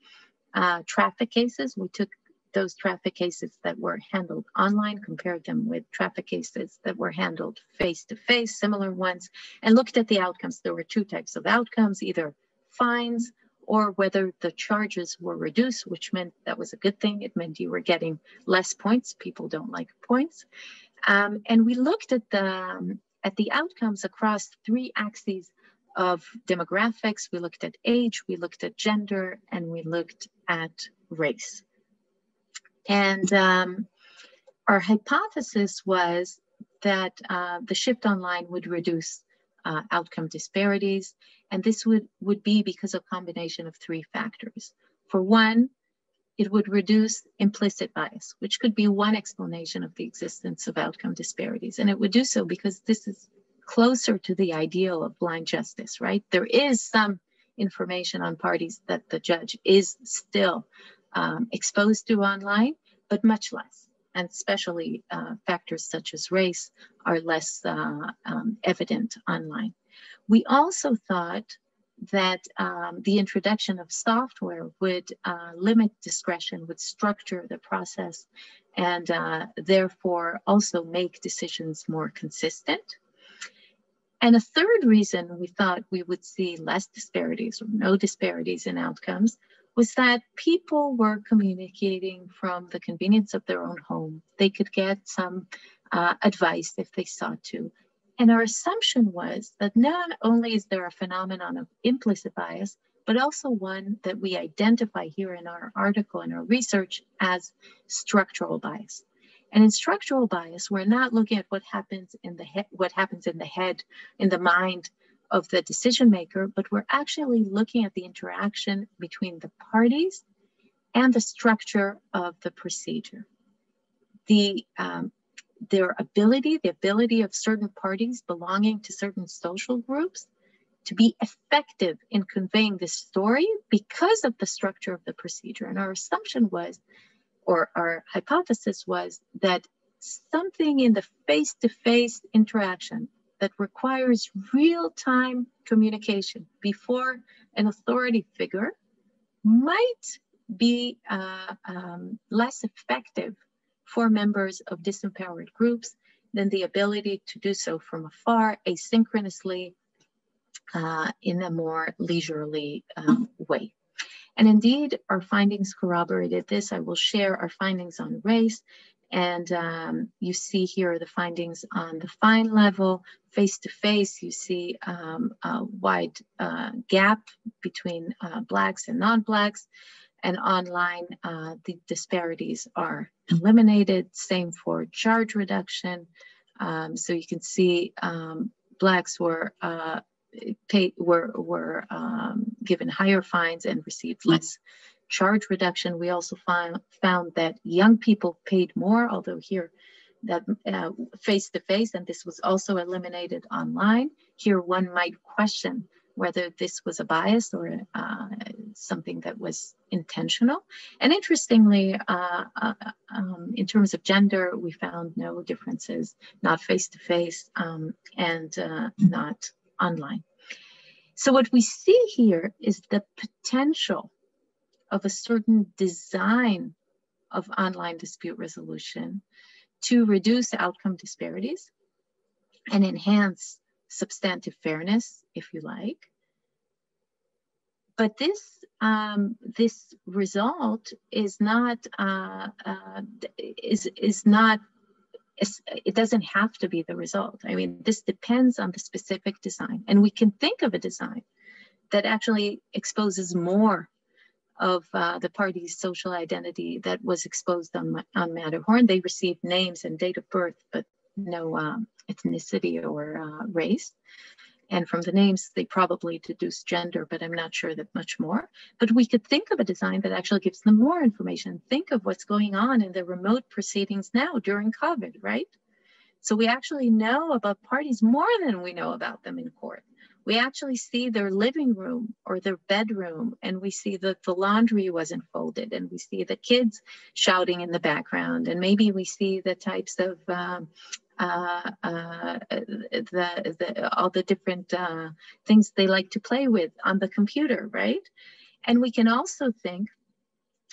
traffic cases. We took those traffic cases that were handled online, compared them with traffic cases that were handled face-to-face, similar ones, and looked at the outcomes. There were two types of outcomes, either fines or whether the charges were reduced, which meant that was a good thing. It meant you were getting less points. People don't like points. And we looked at the outcomes across three axes of demographics. We looked at age, we looked at gender, and we looked at race. And our hypothesis was that the shift online would reduce outcome disparities. And this would be because of a combination of three factors. For one, it would reduce implicit bias, which could be one explanation of the existence of outcome disparities. And it would do so because this is closer to the ideal of blind justice, right? There is some information on parties that the judge is still exposed to online, but much less. And especially factors such as race are less evident online. We also thought that the introduction of software would limit discretion, would structure the process, and therefore also make decisions more consistent. And a third reason we thought we would see less disparities or no disparities in outcomes was that people were communicating from the convenience of their own home. They could get some advice if they sought to. And our assumption was that not only is there a phenomenon of implicit bias, but also one that we identify here in our article and our research as structural bias. And in structural bias, we're not looking at what happens in the head, in the mind of the decision maker, but we're actually looking at the interaction between the parties and the structure of the procedure. Their ability, the ability of certain parties belonging to certain social groups to be effective in conveying this story because of the structure of the procedure. And our assumption was, or our hypothesis was, that something in the face-to-face interaction that requires real-time communication before an authority figure might be less effective for members of disempowered groups than the ability to do so from afar, asynchronously, in a more leisurely way. And indeed, our findings corroborated this. I will share our findings on race. And you see here the findings on the fine level, face-to-face. You see a wide gap between Blacks and non-Blacks. And online, the disparities are eliminated. Same for charge reduction. So you can see Blacks were given higher fines and received less charge reduction. We also found that young people paid more, although here that face-to-face, and this was also eliminated online. Here one might question whether this was a bias or something that was intentional. And interestingly, in terms of gender, we found no differences, not face-to-face and not online. So what we see here is the potential of a certain design of online dispute resolution to reduce outcome disparities and enhance substantive fairness, if you like. But this result is not it doesn't have to be the result. I mean, this depends on the specific design, and we can think of a design that actually exposes more of the party's social identity that was exposed on Matterhorn. They received names and date of birth, but no ethnicity or race. And from the names, they probably deduced gender, but I'm not sure that much more. But we could think of a design that actually gives them more information. Think of what's going on in the remote proceedings now during COVID, right? So we actually know about parties more than we know about them in court. we actually see their living room or their bedroom, and we see that the laundry wasn't folded, and we see the kids shouting in the background, and maybe we see the types of all the different things they like to play with on the computer, right? And we can also think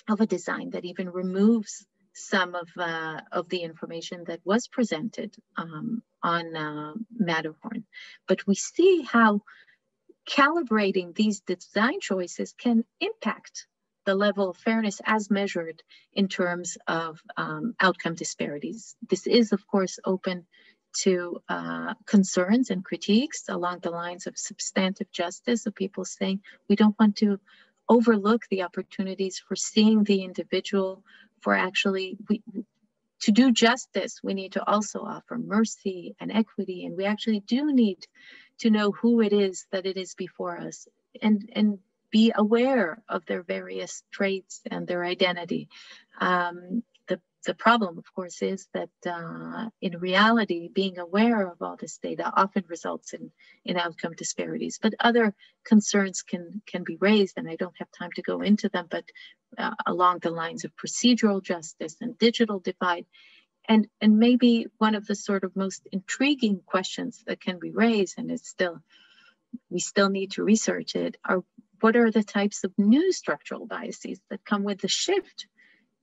of a design that even removes some of the information that was presented on Matterhorn. But we see how calibrating these design choices can impact the level of fairness as measured in terms of outcome disparities. This is, of course, open to concerns and critiques along the lines of substantive justice, of people saying we don't want to overlook the opportunities for seeing the individual, for actually, to do justice, we need to also offer mercy and equity, and we actually do need to know who it is that it is before us, and be aware of their various traits and their identity. The problem, of course, is that in reality, being aware of all this data often results in outcome disparities. But other concerns can be raised, and I don't have time to go into them, but along the lines of procedural justice and digital divide. And maybe one of the sort of most intriguing questions that can be raised, and we still need to research it, are what are the types of new structural biases that come with the shift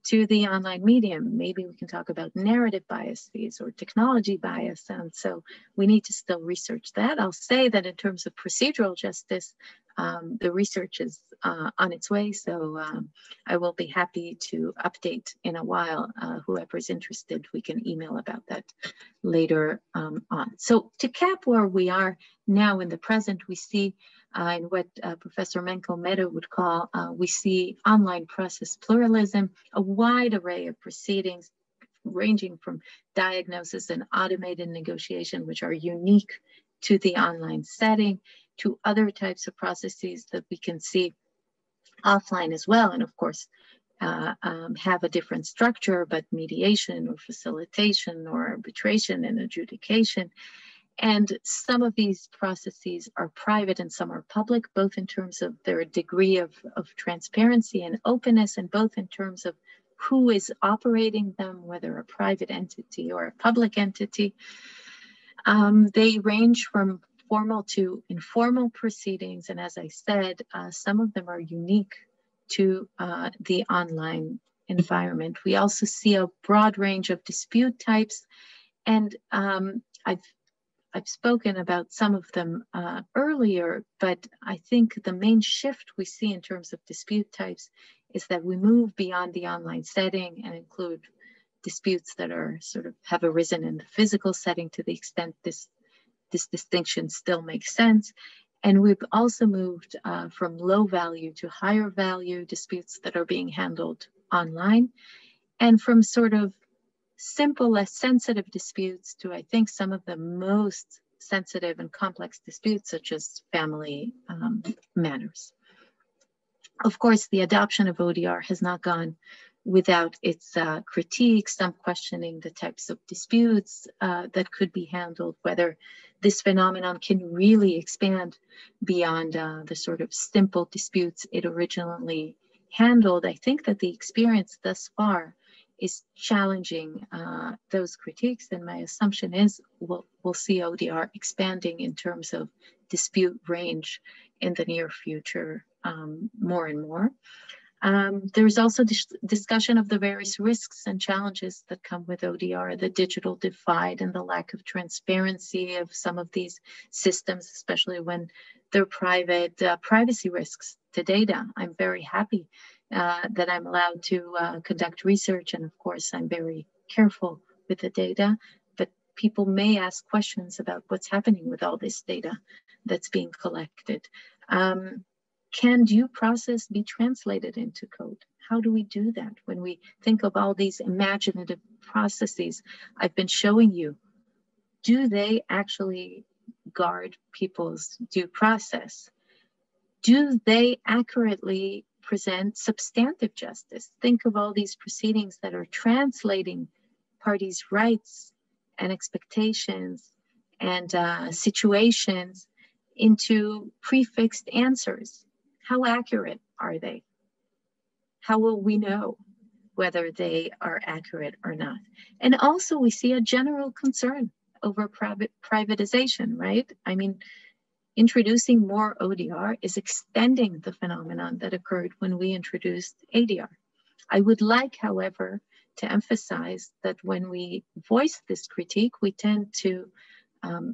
to the online medium? Maybe we can talk about narrative biases or technology bias. And so we need to still research that. I'll say that in terms of procedural justice, the research is on its way. So I will be happy to update in a while. Whoever's interested, we can email about that later on. So to cap where we are now in the present, we see in what Professor Menkel-Meadow would call, we see online process pluralism, a wide array of proceedings ranging from diagnosis and automated negotiation, which are unique to the online setting, to other types of processes that we can see offline as well, and of course have a different structure, but mediation or facilitation or arbitration and adjudication. And some of these processes are private and some are public, both in terms of their degree of transparency and openness, and both in terms of who is operating them, whether a private entity or a public entity. They range from formal to informal proceedings, and as I said, some of them are unique to the online environment. We also see a broad range of dispute types, and I've spoken about some of them earlier, but I think the main shift we see in terms of dispute types is that we move beyond the online setting and include disputes that are sort of have arisen in the physical setting, to the extent this distinction still makes sense. And we've also moved from low value to higher value disputes that are being handled online, and from sort of simple, less sensitive disputes to, I think, some of the most sensitive and complex disputes, such as family matters. Of course, the adoption of ODR has not gone without its critiques, some questioning the types of disputes that could be handled, whether this phenomenon can really expand beyond the sort of simple disputes it originally handled. I think that the experience thus far is challenging those critiques, and my assumption is we'll see ODR expanding in terms of dispute range in the near future more and more. There's also discussion of the various risks and challenges that come with ODR, the digital divide and the lack of transparency of some of these systems, especially when they're private, privacy risks to data. I'm very happy that I'm allowed to conduct research, and of course I'm very careful with the data, but people may ask questions about what's happening with all this data that's being collected. Can due process be translated into code? How do we do that when we think of all these imaginative processes I've been showing you? Do they actually guard people's due process? Do they accurately present substantive justice? Think of all these proceedings that are translating parties' rights and expectations and situations into prefixed answers. How accurate are they? How will we know whether they are accurate or not? And also we see a general concern over privatization, right? I mean, introducing more ODR is extending the phenomenon that occurred when we introduced ADR. I would like, however, to emphasize that when we voice this critique, we tend to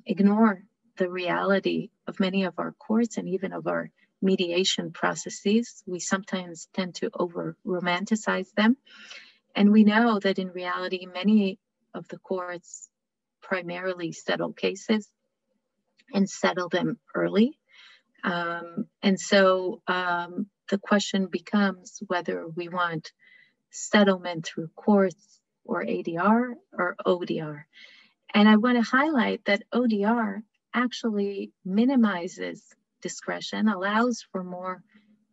ignore the reality of many of our courts and even of our mediation processes. We sometimes tend to over-romanticize them. And we know that in reality, many of the courts primarily settle cases and settle them early. And so the question becomes whether we want settlement through courts or ADR or ODR. And I want to highlight that ODR actually minimizes discretion, allows for more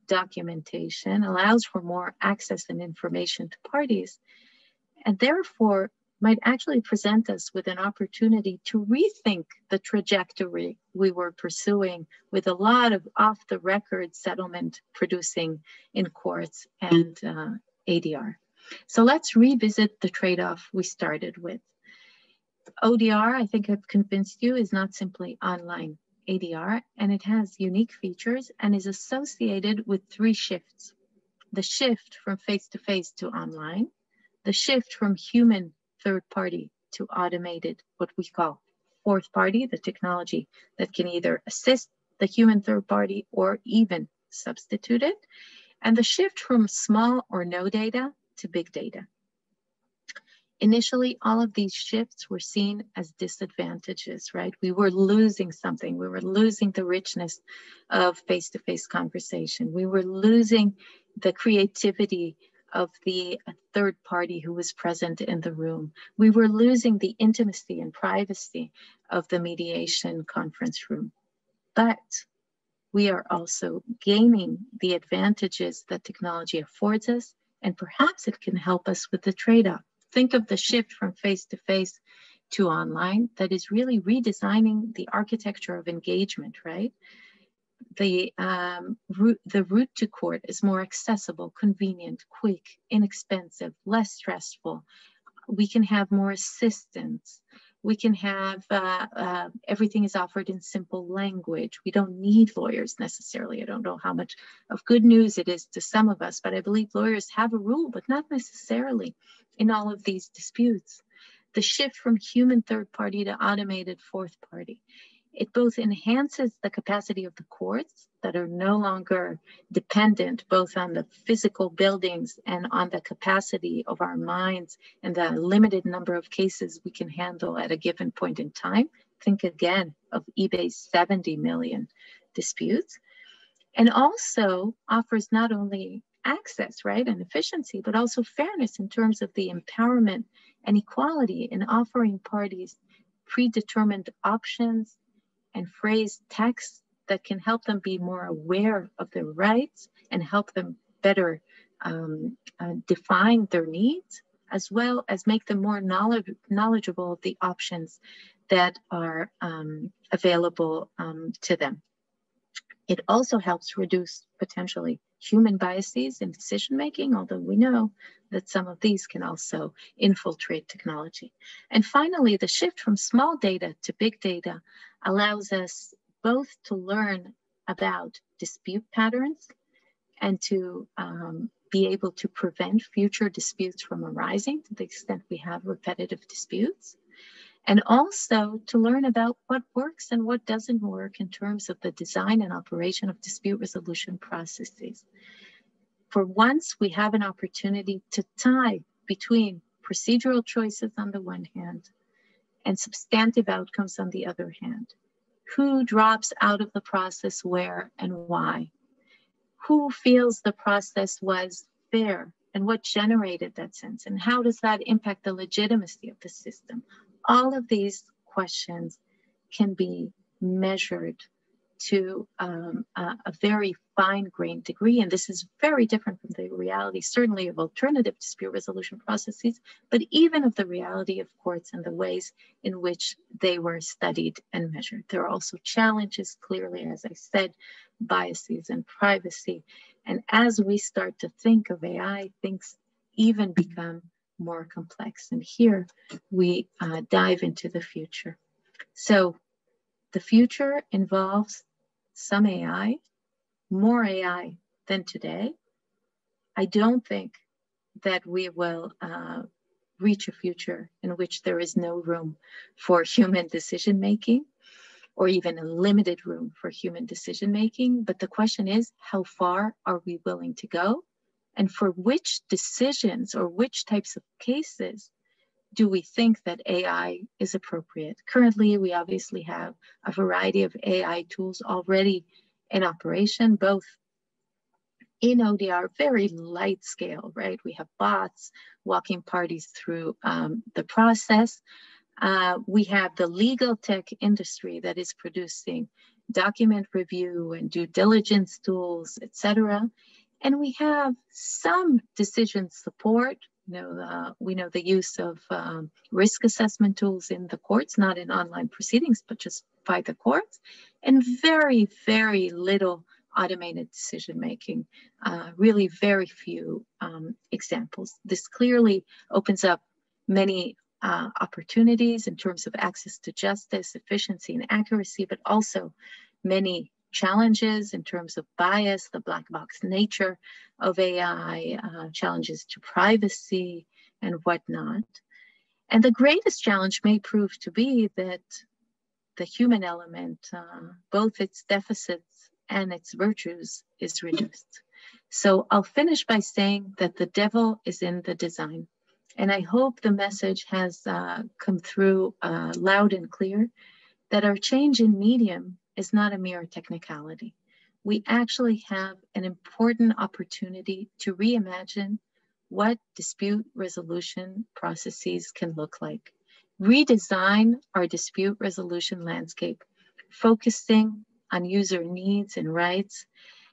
documentation, allows for more access and information to parties, and therefore might actually present us with an opportunity to rethink the trajectory we were pursuing with a lot of off-the-record settlement producing in courts and ADR. So let's revisit the trade-off we started with. ODR, I think I've convinced you, is not simply online ADR, and it has unique features and is associated with three shifts. The shift from face-to-face to online, the shift from human third party to automated, what we call fourth party, the technology that can either assist the human third party or even substitute it, and the shift from small or no data to big data. Initially, all of these shifts were seen as disadvantages, right? We were losing something. We were losing the richness of face-to-face conversation. We were losing the creativity of the third party who was present in the room. We were losing the intimacy and privacy of the mediation conference room. But we are also gaining the advantages that technology affords us, and perhaps it can help us with the trade-off. Think of the shift from face-to-face to online that is really redesigning the architecture of engagement, right? The route to court is more accessible, convenient, quick, inexpensive, less stressful. We can have more assistance. We can have, everything is offered in simple language. We don't need lawyers necessarily. I don't know how much of good news it is to some of us, but I believe lawyers have a role, but not necessarily in all of these disputes. The shift from human third party to automated fourth party. It both enhances the capacity of the courts that are no longer dependent both on the physical buildings and on the capacity of our minds and the limited number of cases we can handle at a given point in time. Think again of eBay's 70 million disputes. And also offers not only access, right, and efficiency, but also fairness in terms of the empowerment and equality in offering parties predetermined options and phrased texts that can help them be more aware of their rights and help them better define their needs, as well as make them more knowledgeable of the options that are available to them. It also helps reduce potentially human biases in decision-making, although we know that some of these can also infiltrate technology. And finally, the shift from small data to big data allows us both to learn about dispute patterns and to be able to prevent future disputes from arising to the extent we have repetitive disputes, and also to learn about what works and what doesn't work in terms of the design and operation of dispute resolution processes. For once, we have an opportunity to tie between procedural choices on the one hand and substantive outcomes on the other hand. Who drops out of the process where and why? Who feels the process was fair and what generated that sense? And how does that impact the legitimacy of the system? All of these questions can be measured to a very fine-grained degree. And this is very different from the reality, certainly of alternative dispute resolution processes, but even of the reality of courts and the ways in which they were studied and measured. There are also challenges, clearly, as I said, biases and privacy. And as we start to think of AI, things even become more complex. And here we dive into the future. So the future involves some AI, more AI than today. I don't think that we will reach a future in which there is no room for human decision-making, or even a limited room for human decision-making. But the question is, how far are we willing to go? And for which decisions or which types of cases do we think that AI is appropriate? Currently, we obviously have a variety of AI tools already in operation, both in ODR, very light scale, right? We have bots walking parties through the process. We have the legal tech industry that is producing document review and due diligence tools, etc. And we have some decision support. We know the use of risk assessment tools in the courts, not in online proceedings, but just by the courts, and very, very little automated decision-making, really very few examples. This clearly opens up many opportunities in terms of access to justice, efficiency, and accuracy, but also many challenges in terms of bias, the black box nature of AI, challenges to privacy and whatnot. And the greatest challenge may prove to be that the human element, both its deficits and its virtues, is reduced. So I'll finish by saying that the devil is in the design. And I hope the message has come through loud and clear that our change in medium is not a mere technicality. We actually have an important opportunity to reimagine what dispute resolution processes can look like. Redesign our dispute resolution landscape, focusing on user needs and rights,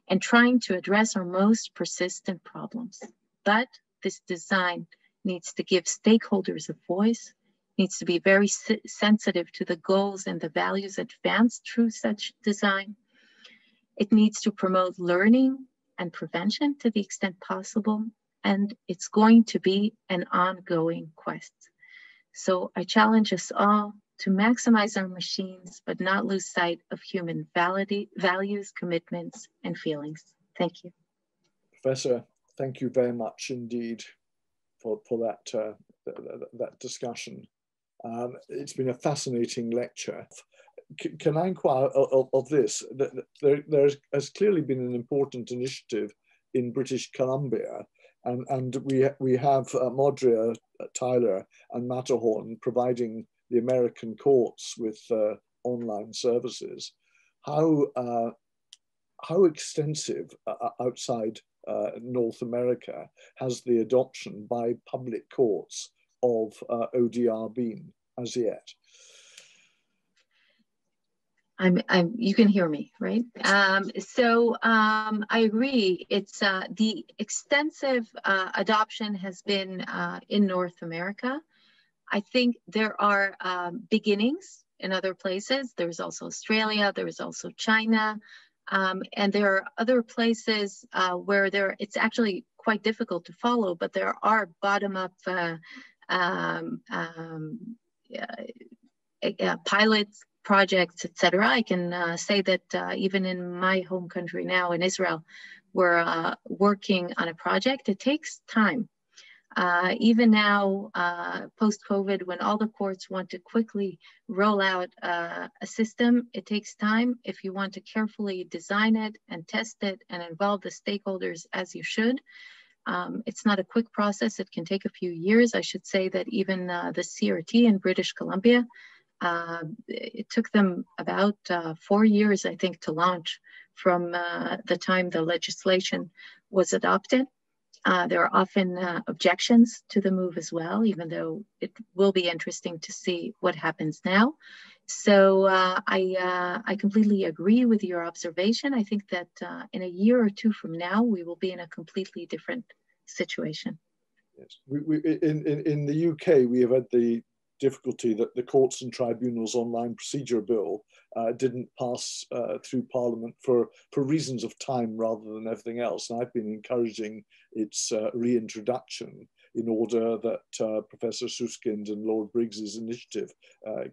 and trying to address our most persistent problems. But this design needs to give stakeholders a voice, needs to be very sensitive to the goals and the values advanced through such design. It needs to promote learning and prevention to the extent possible, and it's going to be an ongoing quest. So I challenge us all to maximize our machines, but not lose sight of human values, commitments, and feelings. Thank you. Professor, thank you very much indeed for that discussion. It's been a fascinating lecture. Can I inquire of this? There has clearly been an important initiative in British Columbia, and we have MODRIA, Tyler, and Matterhorn providing the American courts with online services. How extensive outside North America has the adoption by public courts of ODR been as yet? You can hear me, right? I agree. It's the extensive adoption has been in North America. I think there are beginnings in other places. There's also Australia, there's also China, and there are other places where it's actually quite difficult to follow, but there are bottom-up pilots, projects, etc. I can say that even in my home country now, in Israel, we're working on a project. It takes time. Even now, post-COVID, when all the courts want to quickly roll out a system, it takes time. If you want to carefully design it and test it and involve the stakeholders as you should, it's not a quick process. It can take a few years. I should say that even the CRT in British Columbia, it took them about 4 years, I think, to launch from the time the legislation was adopted. There are often objections to the move as well, even though it will be interesting to see what happens now. So I completely agree with your observation. I think that in a year or two from now, we will be in a completely different situation. Yes, in the UK, we have had the difficulty that the Courts and Tribunals Online Procedure Bill didn't pass through Parliament for reasons of time rather than everything else. And I've been encouraging its reintroduction in order that Professor Susskind and Lord Briggs's initiative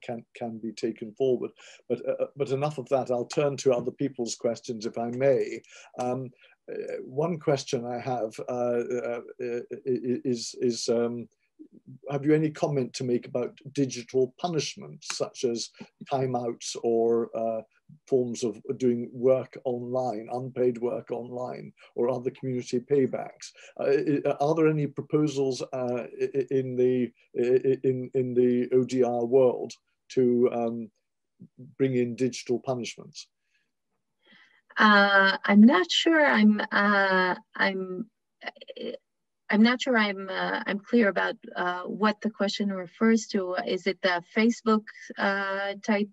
can be taken forward. But enough of that. I'll turn to other people's questions, if I may. One question I have is have you any comment to make about digital punishments, such as timeouts or forms of doing work online, unpaid work online, or other community paybacks? Are there any proposals in the ODR world to bring in digital punishments? I'm not sure I'm not sure I'm clear about what the question refers to. Is it the Facebook type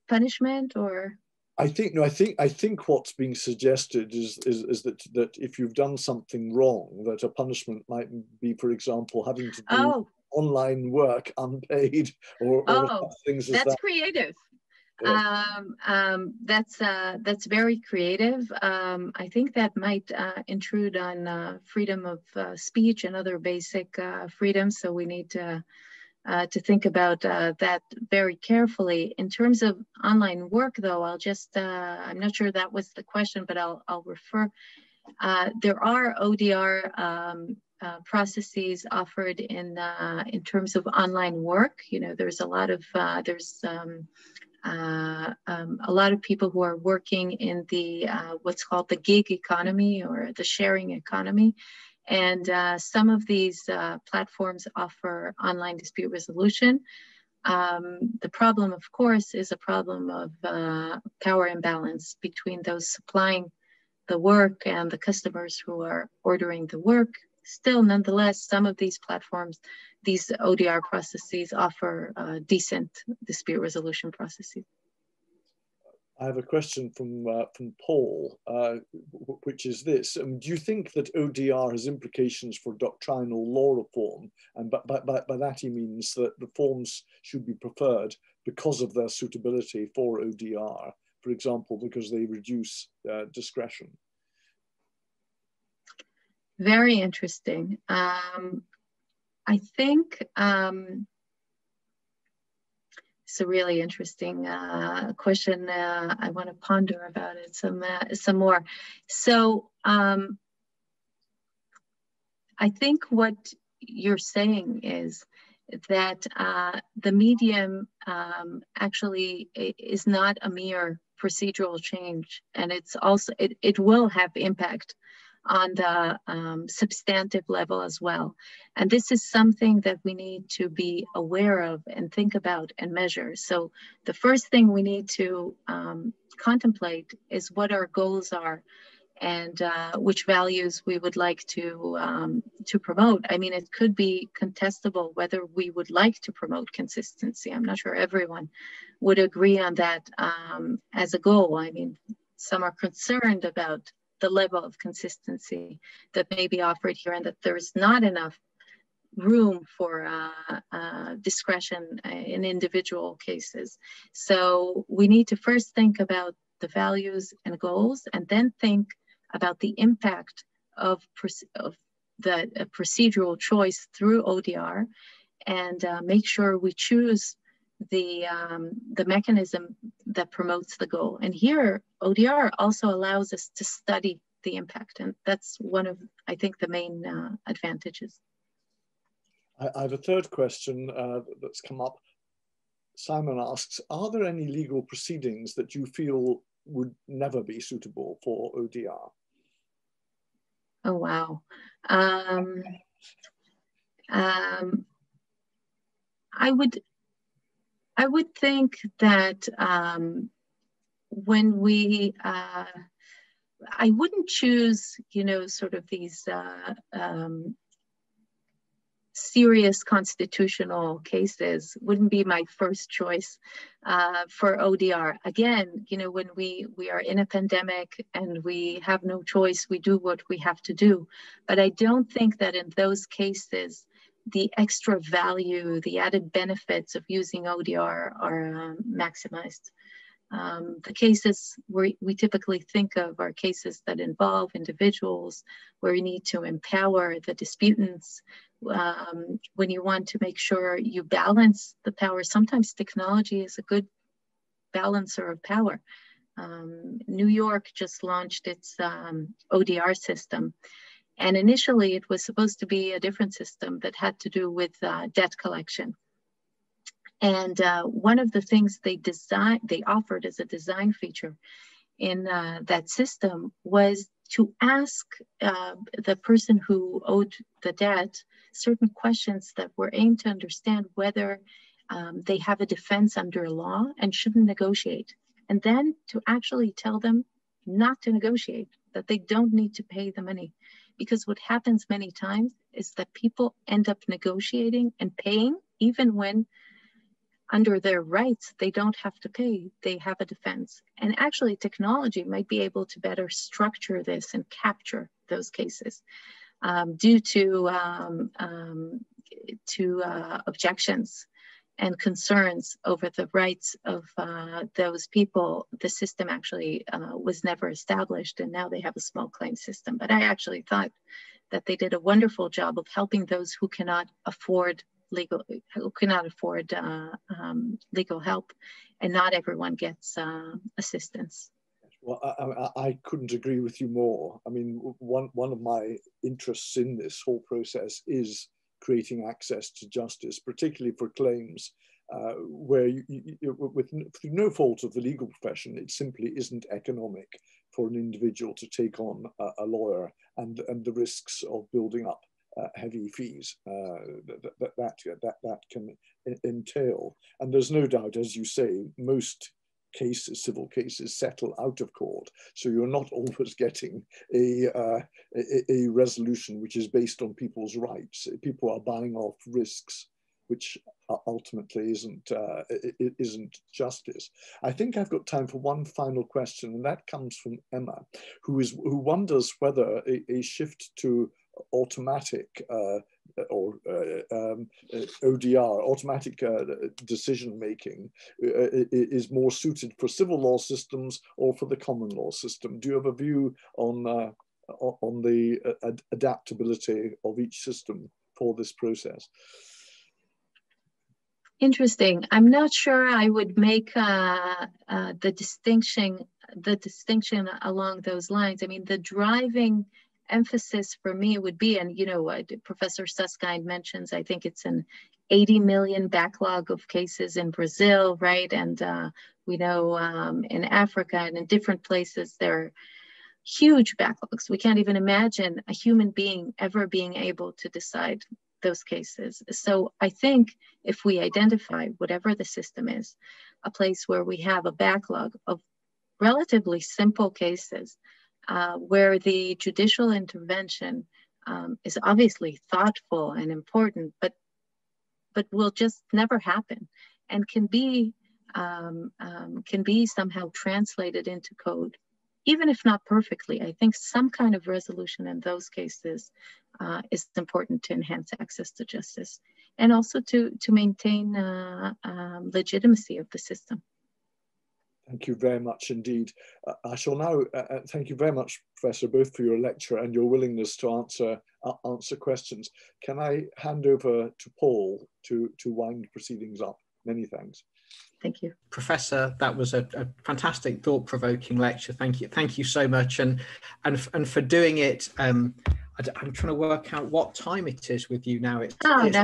punishment, or? I think what's being suggested is that if you've done something wrong, that a punishment might be, for example, having to do online work unpaid or things as that. That's creative. Yeah. That's very creative. I think that might intrude on freedom of speech and other basic freedoms. So we need to think about that very carefully. In terms of online work, though, I'll just I'm not sure that was the question, but I'll refer. There are ODR processes offered in terms of online work. You know, there's a lot of a lot of people who are working in the what's called the gig economy or the sharing economy. And some of these platforms offer online dispute resolution. The problem, of course, is a problem of power imbalance between those supplying the work and the customers who are ordering the work. Still, nonetheless, some of these platforms, these ODR processes offer decent dispute resolution processes. I have a question from Paul, which is this. Do you think that ODR has implications for doctrinal law reform? And by that he means that reforms should be preferred because of their suitability for ODR, for example, because they reduce discretion. Very interesting. I think it's a really interesting question. I want to ponder about it some more. So I think what you're saying is that the medium actually is not a mere procedural change, and it's also it will have impact on the substantive level as well. And this is something that we need to be aware of and think about and measure. So the first thing we need to contemplate is what our goals are and which values we would like to promote. I mean, it could be contestable whether we would like to promote consistency. I'm not sure everyone would agree on that as a goal. I mean, some are concerned about the level of consistency that may be offered here and that there's not enough room for discretion in individual cases. So we need to first think about the values and goals and then think about the impact of the procedural choice through ODR and make sure we choose the mechanism that promotes the goal. And here, ODR also allows us to study the impact. And that's one of, I think, the main advantages. I have a third question that's come up. Simon asks, are there any legal proceedings that you feel would never be suitable for ODR? Oh, wow. I would think that when we I wouldn't choose, sort of these serious constitutional cases. Wouldn't be my first choice for ODR. Again, when we are in a pandemic and we have no choice, we do what we have to do. But I don't think that in those cases, the extra value, the added benefits of using ODR are maximized. The cases we typically think of are cases that involve individuals where you need to empower the disputants. When you want to make sure you balance the power, sometimes technology is a good balancer of power. New York just launched its ODR system. And initially it was supposed to be a different system that had to do with debt collection. And one of the things they offered as a design feature in that system was to ask the person who owed the debt certain questions that were aimed to understand whether they have a defense under law and shouldn't negotiate. And then to actually tell them not to negotiate, that they don't need to pay the money. Because what happens many times is that people end up negotiating and paying even when under their rights, they don't have to pay, they have a defense. And actually technology might be able to better structure this and capture those cases due to objections and concerns over the rights of those people. The system actually was never established, and now they have a small claim system. But I actually thought that they did a wonderful job of helping those who cannot afford legal help, and not everyone gets assistance. Well, I couldn't agree with you more. I mean, one of my interests in this whole process is creating access to justice, particularly for claims where, through no fault of the legal profession, it simply isn't economic for an individual to take on a lawyer and the risks of building up heavy fees that can entail. And there's no doubt, as you say, most cases, civil cases, settle out of court. So you're not always getting a resolution which is based on people's rights. People are buying off risks, which ultimately isn't justice. I think I've got time for one final question, and that comes from Emma, who wonders whether a shift to automatic ODR, automatic decision making, is more suited for civil law systems or for the common law system. Do you have a view on the adaptability of each system for this process? Interesting. I'm not sure I would make the distinction along those lines. I mean, the driving emphasis for me would be, and Professor Susskind mentions, I think it's an 80 million backlog of cases in Brazil, right? And we know in Africa and in different places, there are huge backlogs. We can't even imagine a human being ever being able to decide those cases. So I think if we identify, whatever the system is, a place where we have a backlog of relatively simple cases, where the judicial intervention is obviously thoughtful and important, but will just never happen, and can be somehow translated into code, even if not perfectly. I think some kind of resolution in those cases is important to enhance access to justice, and also to maintain legitimacy of the system. Thank you very much indeed. I shall now thank you very much, Professor, both for your lecture and your willingness to answer questions. Can I hand over to Paul to wind proceedings up? Many thanks. Thank you, Professor. That was a fantastic, thought-provoking lecture. Thank you so much, and for doing it. I'm trying to work out what time it is with you now. It's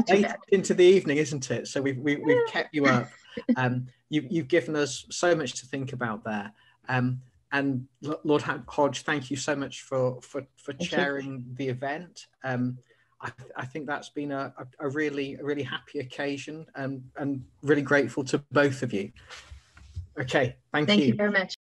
late into the evening, isn't it? So we've kept you up. You've given us so much to think about there. And Lord Hodge, thank you so much for chairing the event. I think that's been a really happy occasion, and really grateful to both of you. Okay, thank you. Thank you very much.